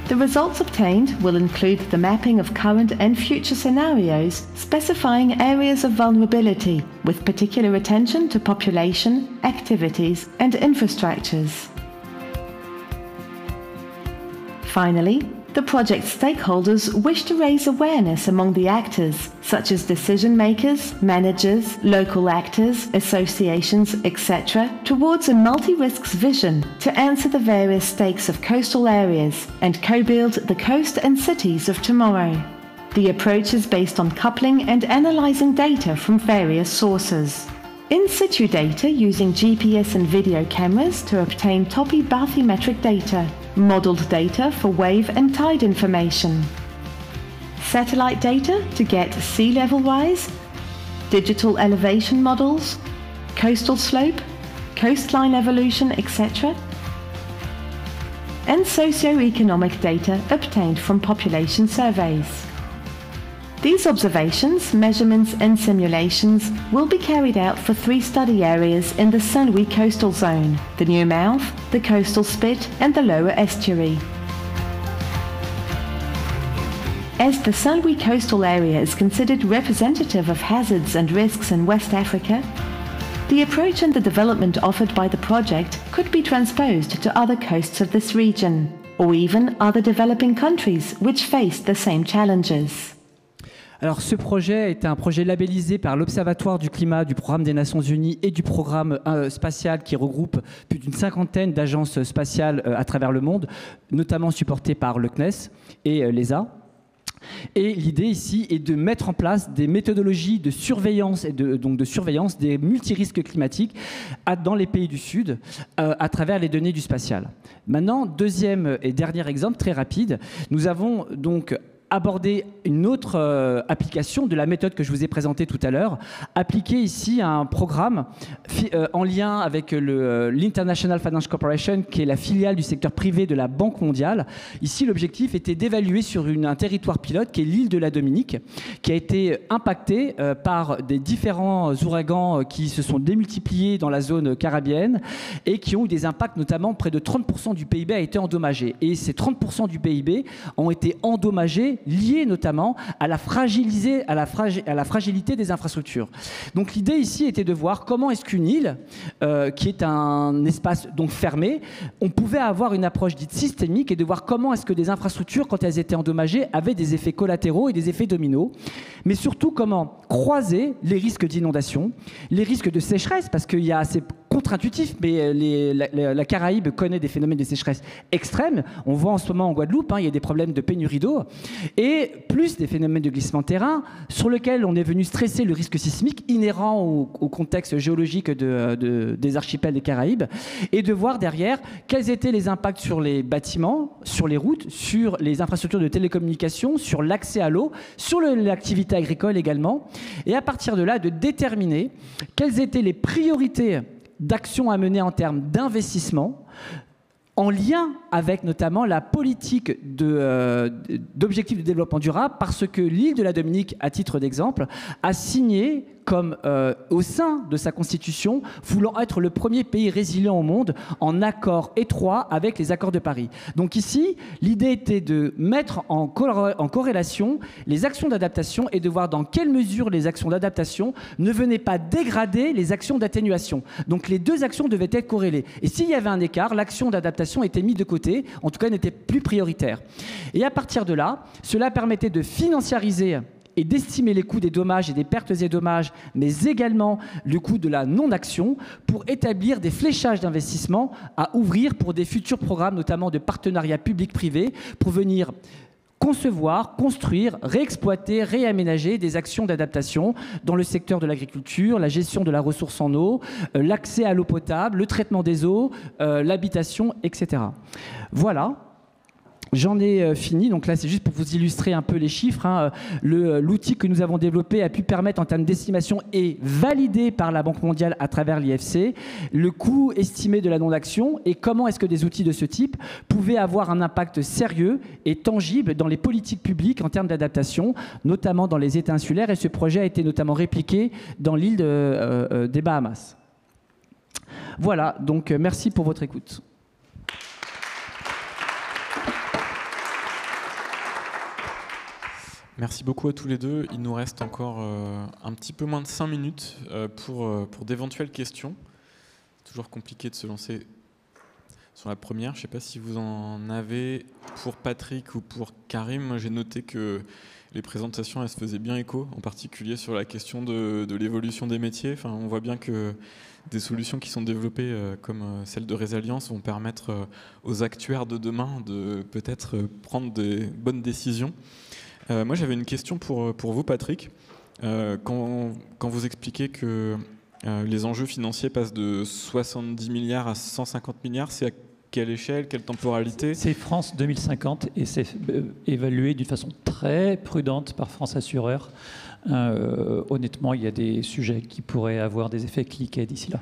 The results obtained will include the mapping of current and future scenarios specifying areas of vulnerability with particular attention to population, activities and infrastructures. Finally, the project stakeholders wish to raise awareness among the actors, such as decision makers, managers, local actors, associations, etc., towards a multi-risks vision to answer the various stakes of coastal areas and co-build the coast and cities of tomorrow. The approach is based on coupling and analyzing data from various sources. In situ data using GPS and video cameras to obtain topobathymetric data, modeled data for wave and tide information, satellite data to get sea level rise, digital elevation models, coastal slope, coastline evolution, etc., and socio-economic data obtained from population surveys. These observations, measurements and simulations will be carried out for 3 study areas in the Saint-Louis coastal zone, the New Mouth, the coastal spit and the lower estuary. As the Saint-Louis coastal area is considered representative of hazards and risks in West Africa, the approach and the development offered by the project could be transposed to other coasts of this region, or even other developing countries which face the same challenges. Alors ce projet était un projet labellisé par l'Observatoire du climat du Programme des Nations Unies et du Programme spatial qui regroupe plus d'une 50aine d'agences spatiales à travers le monde, notamment supportées par le CNES et l'ESA. Et l'idée ici est de mettre en place des méthodologies de surveillance et donc de surveillance des multirisques climatiques dans les pays du Sud à travers les données du spatial. Maintenant, deuxième et dernier exemple très rapide, nous avons donc aborder une autre application de la méthode que je vous ai présentée tout à l'heure, appliquée ici à un programme en lien avec l'International Finance Corporation, qui est la filiale du secteur privé de la Banque mondiale. Ici, l'objectif était d'évaluer sur un territoire pilote, qui est l'île de la Dominique, qui a été impacté par des différents ouragans qui se sont démultipliés dans la zone caribéenne et qui ont eu des impacts, notamment près de 30% du PIB a été endommagé. Et ces 30% du PIB ont été endommagés liées notamment à la fragilité des infrastructures. Donc l'idée ici était de voir comment est-ce qu'une île, qui est un espace donc fermé, on pouvait avoir une approche dite systémique et de voir comment est-ce que des infrastructures, quand elles étaient endommagées, avaient des effets collatéraux et des effets dominos, mais surtout comment croiser les risques d'inondation, les risques de sécheresse, parce qu'il y a assez contre-intuitif, mais la Caraïbe connaît des phénomènes de sécheresse extrêmes. On voit en ce moment en Guadeloupe, il y a des problèmes de pénurie d'eau, et plus des phénomènes de glissement de terrain sur lesquels on est venu stresser le risque sismique inhérent au contexte géologique des archipels des Caraïbes, et de voir derrière quels étaient les impacts sur les bâtiments, sur les routes, sur les infrastructures de télécommunications, sur l'accès à l'eau, sur l'activité agricole également, et à partir de là, de déterminer quelles étaient les priorités d'action à mener en termes d'investissement, en lien avec notamment la politique d'objectifs de développement durable, parce que l'île de la Dominique, à titre d'exemple, a signé comme au sein de sa constitution, voulant être le premier pays résilient au monde en accord étroit avec les accords de Paris. Donc ici, l'idée était de mettre en corrélation les actions d'adaptation et de voir dans quelle mesure les actions d'adaptation ne venaient pas dégrader les actions d'atténuation. Donc les deux actions devaient être corrélées. Et s'il y avait un écart, l'action d'adaptation était mise de côté, en tout cas n'était plus prioritaire. Et à partir de là, cela permettait de financiariser et d'estimer les coûts des dommages et des pertes et dommages, mais également le coût de la non-action pour établir des fléchages d'investissement à ouvrir pour des futurs programmes, notamment de partenariat public-privé, pour venir concevoir, construire, réexploiter, réaménager des actions d'adaptation dans le secteur de l'agriculture, la gestion de la ressource en eau, l'accès à l'eau potable, le traitement des eaux, l'habitation, etc. Voilà. J'en ai fini, donc là c'est juste pour vous illustrer un peu les chiffres. L'outil que nous avons développé a pu permettre en termes d'estimation et validé par la Banque mondiale à travers l'IFC le coût estimé de la non-action et comment est-ce que des outils de ce type pouvaient avoir un impact sérieux et tangible dans les politiques publiques en termes d'adaptation, notamment dans les États insulaires, et ce projet a été notamment répliqué dans l'île des Bahamas. Voilà, donc merci pour votre écoute. Merci beaucoup à tous les deux. Il nous reste encore un petit peu moins de 5 minutes pour d'éventuelles questions. Toujours compliqué de se lancer sur la première. Je ne sais pas si vous en avez pour Patrick ou pour Karim. Moi, j'ai noté que les présentations, elles se faisaient bien écho, en particulier sur la question de l'évolution des métiers. Enfin, on voit bien que des solutions qui sont développées comme celle de Résilience vont permettre aux actuaires de demain de peut-être prendre des bonnes décisions. Moi, j'avais une question pour vous, Patrick. Quand vous expliquez que les enjeux financiers passent de 70 milliards à 150 milliards, c'est à quelle échelle, quelle temporalité? C'est France 2050 et c'est évalué d'une façon très prudente par France Assureur. Honnêtement, il y a des sujets qui pourraient avoir des effets cliquets d'ici là.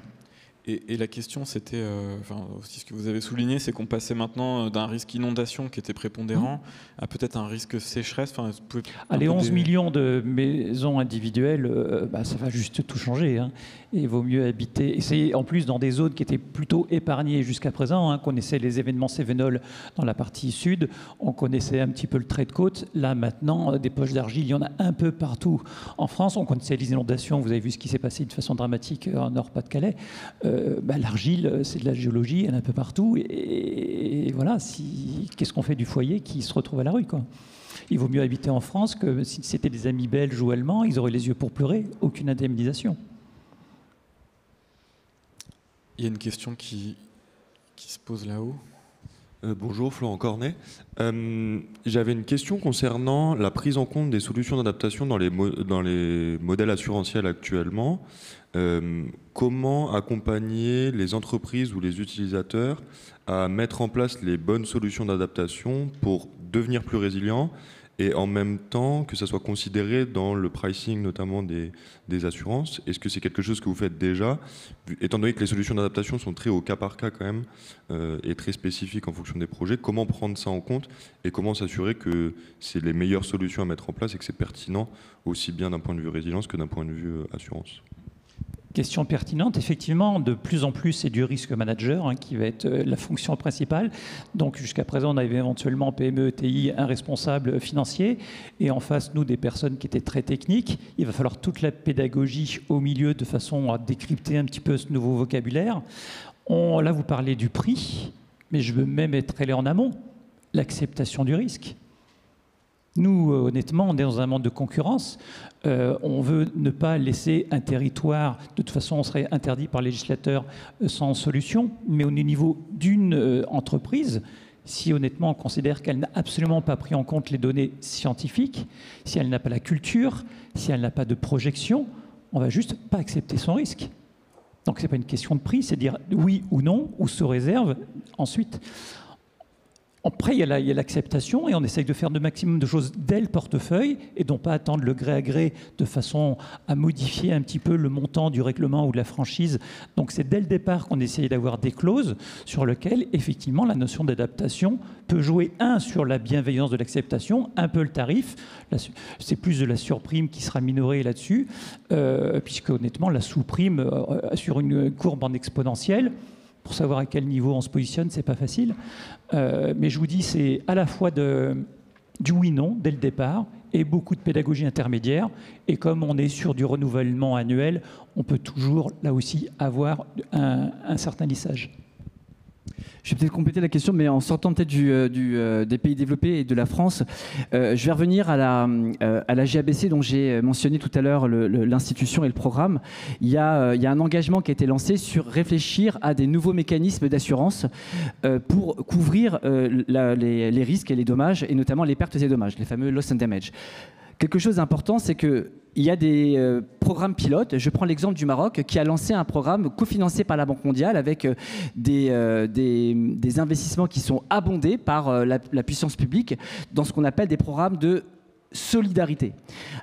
Et la question, c'était, aussi ce que vous avez souligné, c'est qu'on passait maintenant d'un risque inondation qui était prépondérant à peut-être un risque sécheresse. Les 11 millions de maisons individuelles, ça va juste tout changer. Et il vaut mieux habiter. Et c'est en plus dans des zones qui étaient plutôt épargnées jusqu'à présent. On connaissait les événements Cévenol dans la partie sud. On connaissait un petit peu le trait de côte. Là, maintenant, des poches d'argile, il y en a un peu partout en France. On connaissait les inondations. Vous avez vu ce qui s'est passé de façon dramatique en Nord-Pas-de-Calais. L'argile, c'est de la géologie, elle est un peu partout. Et voilà, qu'est-ce qu'on fait du foyer qui se retrouve à la rue, quoi. Il vaut mieux habiter en France que si c'était des amis belges ou allemands, ils auraient les yeux pour pleurer, aucune indemnisation. Il y a une question qui se pose là-haut. Bonjour, Florent Cornet. J'avais une question concernant la prise en compte des solutions d'adaptation dans les modèles assurantiels actuellement. Comment accompagner les entreprises ou les utilisateurs à mettre en place les bonnes solutions d'adaptation pour devenir plus résilients et en même temps que ça soit considéré dans le pricing notamment des assurances? Est-ce que c'est quelque chose que vous faites déjà, étant donné que les solutions d'adaptation sont très au cas par cas quand même et très spécifiques en fonction des projets? Comment prendre ça en compte et comment s'assurer que c'est les meilleures solutions à mettre en place et que c'est pertinent aussi bien d'un point de vue résilience que d'un point de vue assurance? Question pertinente. Effectivement, de plus en plus, c'est du risk manager qui va être la fonction principale. Donc, jusqu'à présent, on avait éventuellement PME, ETI, un responsable financier. Et en face, nous, des personnes qui étaient très techniques. Il va falloir toute la pédagogie au milieu de façon à décrypter un petit peu ce nouveau vocabulaire. Là, vous parlez du prix, mais je veux même être allé en amont. L'acceptation du risque. Nous, honnêtement, on est dans un monde de concurrence. On veut ne pas laisser un territoire, de toute façon, on serait interdit par le législateur sans solution, mais au niveau d'une entreprise, si honnêtement on considère qu'elle n'a absolument pas pris en compte les données scientifiques, si elle n'a pas la culture, si elle n'a pas de projection, on ne va juste pas accepter son risque. Donc ce n'est pas une question de prix, c'est dire oui ou non, ou sous réserve ensuite. Après, il y a l'acceptation et on essaye de faire le maximum de choses dès le portefeuille et non pas attendre le gré à gré de façon à modifier un petit peu le montant du règlement ou de la franchise. Donc c'est dès le départ qu'on essaye d'avoir des clauses sur lesquelles, effectivement, la notion d'adaptation peut jouer, sur la bienveillance de l'acceptation, un peu le tarif. C'est plus de la surprime qui sera minorée là-dessus, puisque honnêtement, la sous-prime sur une courbe en exponentielle, pour savoir à quel niveau on se positionne, c'est pas facile. Mais je vous dis, c'est à la fois du oui-non dès le départ et beaucoup de pédagogie intermédiaire. Et comme on est sur du renouvellement annuel, on peut toujours, là aussi, avoir un certain lissage. Je vais peut-être compléter la question, mais en sortant peut-être des pays développés et de la France, je vais revenir à la GABC dont j'ai mentionné tout à l'heure l'institution et le programme. Il y a un engagement qui a été lancé sur réfléchir à des nouveaux mécanismes d'assurance pour couvrir les risques et les dommages, et notamment les pertes et dommages, les fameux loss and damage. Quelque chose d'important, c'est qu'il y a des programmes pilotes. Je prends l'exemple du Maroc qui a lancé un programme cofinancé par la Banque mondiale avec des investissements qui sont abondés par la puissance publique dans ce qu'on appelle des programmes de solidarité.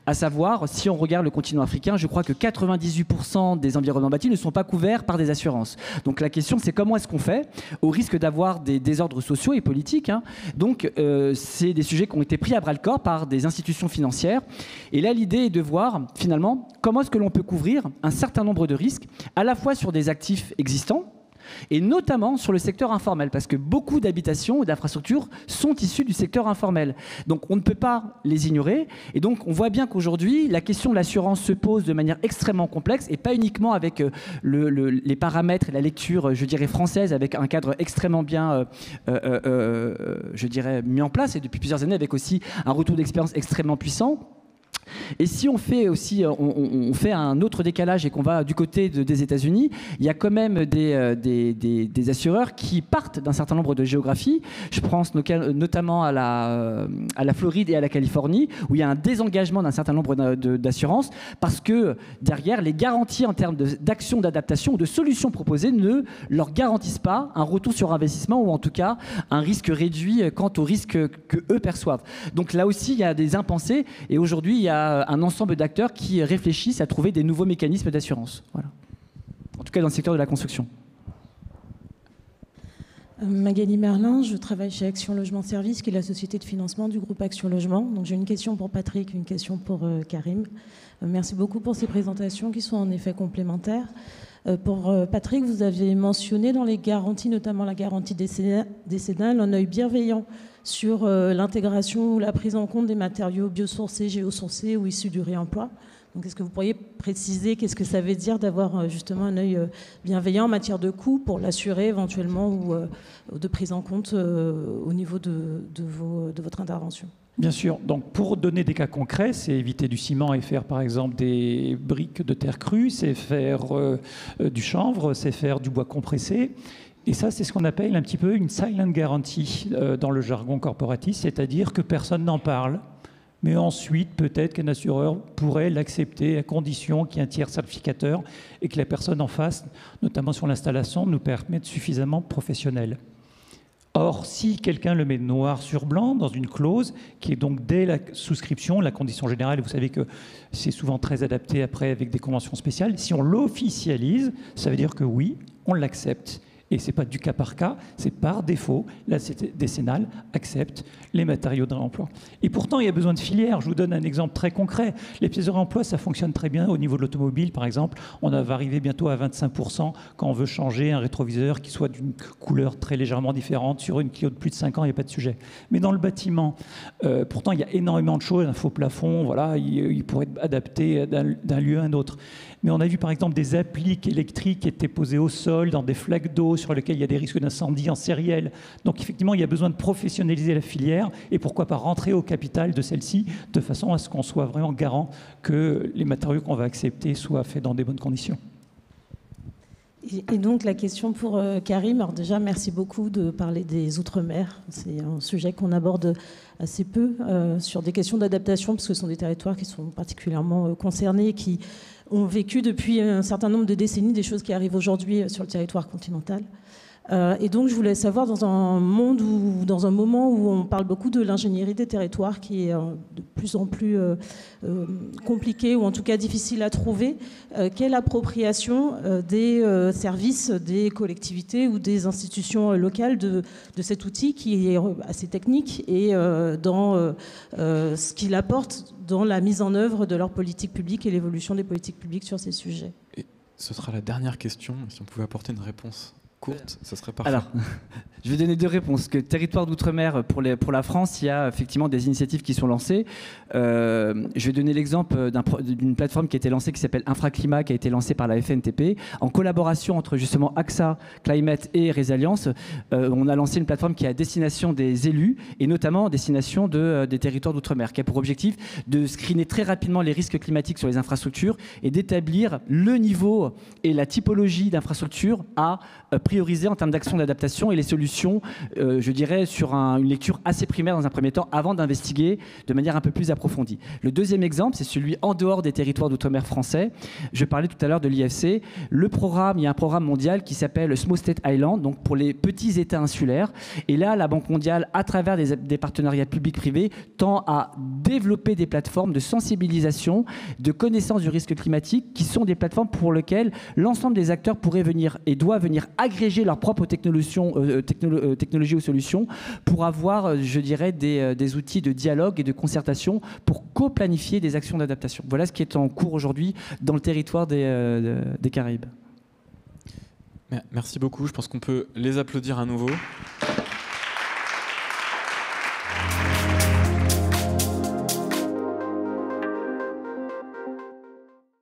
À savoir, si on regarde le continent africain, je crois que 98% des environnements bâtis ne sont pas couverts par des assurances. Donc la question, c'est comment est-ce qu'on fait, au risque d'avoir des désordres sociaux et politiques. Donc c'est des sujets qui ont été pris à bras-le-corps par des institutions financières. Et là, l'idée est de voir, finalement, comment est-ce que l'on peut couvrir un certain nombre de risques, à la fois sur des actifs existants, et notamment sur le secteur informel, parce que beaucoup d'habitations et d'infrastructures sont issues du secteur informel. Donc on ne peut pas les ignorer, et donc on voit bien qu'aujourd'hui, la question de l'assurance se pose de manière extrêmement complexe, et pas uniquement avec les paramètres et la lecture, je dirais, française, avec un cadre extrêmement bien, je dirais, mis en place, et depuis plusieurs années, avec aussi un retour d'expérience extrêmement puissant. Et si on fait aussi, on fait un autre décalage et qu'on va du côté des États-Unis, il y a quand même des assureurs qui partent d'un certain nombre de géographies. Je pense notamment à la Floride et à la Californie, où il y a un désengagement d'un certain nombre d'assurances parce que derrière, les garanties en termes d'actions d'adaptation ou de solutions proposées ne leur garantissent pas un retour sur investissement ou en tout cas un risque réduit quant au risque qu'eux perçoivent. Donc là aussi, il y a des impensés et aujourd'hui, il y a un ensemble d'acteurs qui réfléchissent à trouver des nouveaux mécanismes d'assurance. Voilà. En tout cas, dans le secteur de la construction. Magali Merlin, je travaille chez Action Logement Service, qui est la société de financement du groupe Action Logement. Donc j'ai une question pour Patrick, une question pour Karim. Merci beaucoup pour ces présentations qui sont en effet complémentaires. Pour Patrick, vous aviez mentionné dans les garanties, notamment la garantie décennale, un œil bienveillant sur l'intégration ou la prise en compte des matériaux biosourcés, géosourcés ou issus du réemploi. Donc, est-ce que vous pourriez préciser qu'est-ce que ça veut dire d'avoir justement un œil bienveillant en matière de coûts pour l'assurer éventuellement ou de prise en compte au niveau de votre intervention? Bien sûr. Donc, pour donner des cas concrets, c'est éviter du ciment et faire, par exemple, des briques de terre crue, c'est faire du chanvre, c'est faire du bois compressé. Et ça, c'est ce qu'on appelle un petit peu une silent guarantee dans le jargon corporatiste, c'est-à-dire que personne n'en parle. Mais ensuite, peut-être qu'un assureur pourrait l'accepter à condition qu'il y ait un tiers certificateur et que la personne en face, notamment sur l'installation, nous permette suffisamment professionnel. Or, si quelqu'un le met noir sur blanc dans une clause, qui est donc dès la souscription, la condition générale, vous savez que c'est souvent très adapté après avec des conventions spéciales, si on l'officialise, ça veut dire que oui, on l'accepte. Et ce n'est pas du cas par cas, c'est par défaut. La décennale accepte les matériaux de réemploi. Et pourtant, il y a besoin de filières. Je vous donne un exemple très concret. Les pièces de réemploi, ça fonctionne très bien au niveau de l'automobile, par exemple. On va arriver bientôt à 25% quand on veut changer un rétroviseur qui soit d'une couleur très légèrement différente. Sur une Clio de plus de 5 ans, il n'y a pas de sujet. Mais dans le bâtiment, pourtant, il y a énormément de choses. Un faux plafond, voilà, il pourrait être adapté d'un lieu à un autre. Mais on a vu par exemple des appliques électriques qui étaient posées au sol, dans des flaques d'eau sur lesquelles il y a des risques d'incendie en sériel. Donc effectivement, il y a besoin de professionnaliser la filière et pourquoi pas rentrer au capital de celle-ci de façon à ce qu'on soit vraiment garant que les matériaux qu'on va accepter soient faits dans des bonnes conditions. Et donc la question pour Karim, alors déjà merci beaucoup de parler des Outre-mer. C'est un sujet qu'on aborde assez peu sur des questions d'adaptation parce que ce sont des territoires qui sont particulièrement concernés, qui ont vécu depuis un certain nombre de décennies des choses qui arrivent aujourd'hui sur le territoire continental. Et donc je voulais savoir, dans un monde où, dans un moment où on parle beaucoup de l'ingénierie des territoires qui est de plus en plus compliquée ou en tout cas difficile à trouver, quelle appropriation des services des collectivités ou des institutions locales de cet outil qui est assez technique et dans ce qu'il apporte dans la mise en œuvre de leur politique publique et l'évolution des politiques publiques sur ces sujets. Et ce sera la dernière question, si on pouvait apporter une réponse courte, ça serait parfait. Alors, je vais donner deux réponses. Que territoire d'outre-mer, pour la France, il y a effectivement des initiatives qui sont lancées. Je vais donner l'exemple d'une plateforme qui a été lancée, qui s'appelle Infraclimat, qui a été lancée par la FNTP, en collaboration entre justement AXA, Climate et Résilience. On a lancé une plateforme qui est à destination des élus, et notamment à destination des territoires d'outre-mer, qui a pour objectif de screener très rapidement les risques climatiques sur les infrastructures et d'établir le niveau et la typologie d'infrastructures à prioriser en termes d'action d'adaptation et les solutions, je dirais, sur une lecture assez primaire dans un premier temps, avant d'investiguer de manière un peu plus approfondie. Le deuxième exemple, c'est celui en dehors des territoires d'outre-mer français. Je parlais tout à l'heure de l'IFC. Il y a un programme mondial qui s'appelle Small State Island, donc pour les petits États insulaires. Et là, la Banque mondiale, à travers des partenariats publics-privés, tend à développer des plateformes de sensibilisation, de connaissance du risque climatique, qui sont des plateformes pour lesquelles l'ensemble des acteurs pourraient venir et doivent venir agréger leurs propres technologies ou solutions pour avoir, je dirais, des outils de dialogue et de concertation pour co-planifier des actions d'adaptation. Voilà ce qui est en cours aujourd'hui dans le territoire des Caraïbes. Merci beaucoup. Je pense qu'on peut les applaudir à nouveau.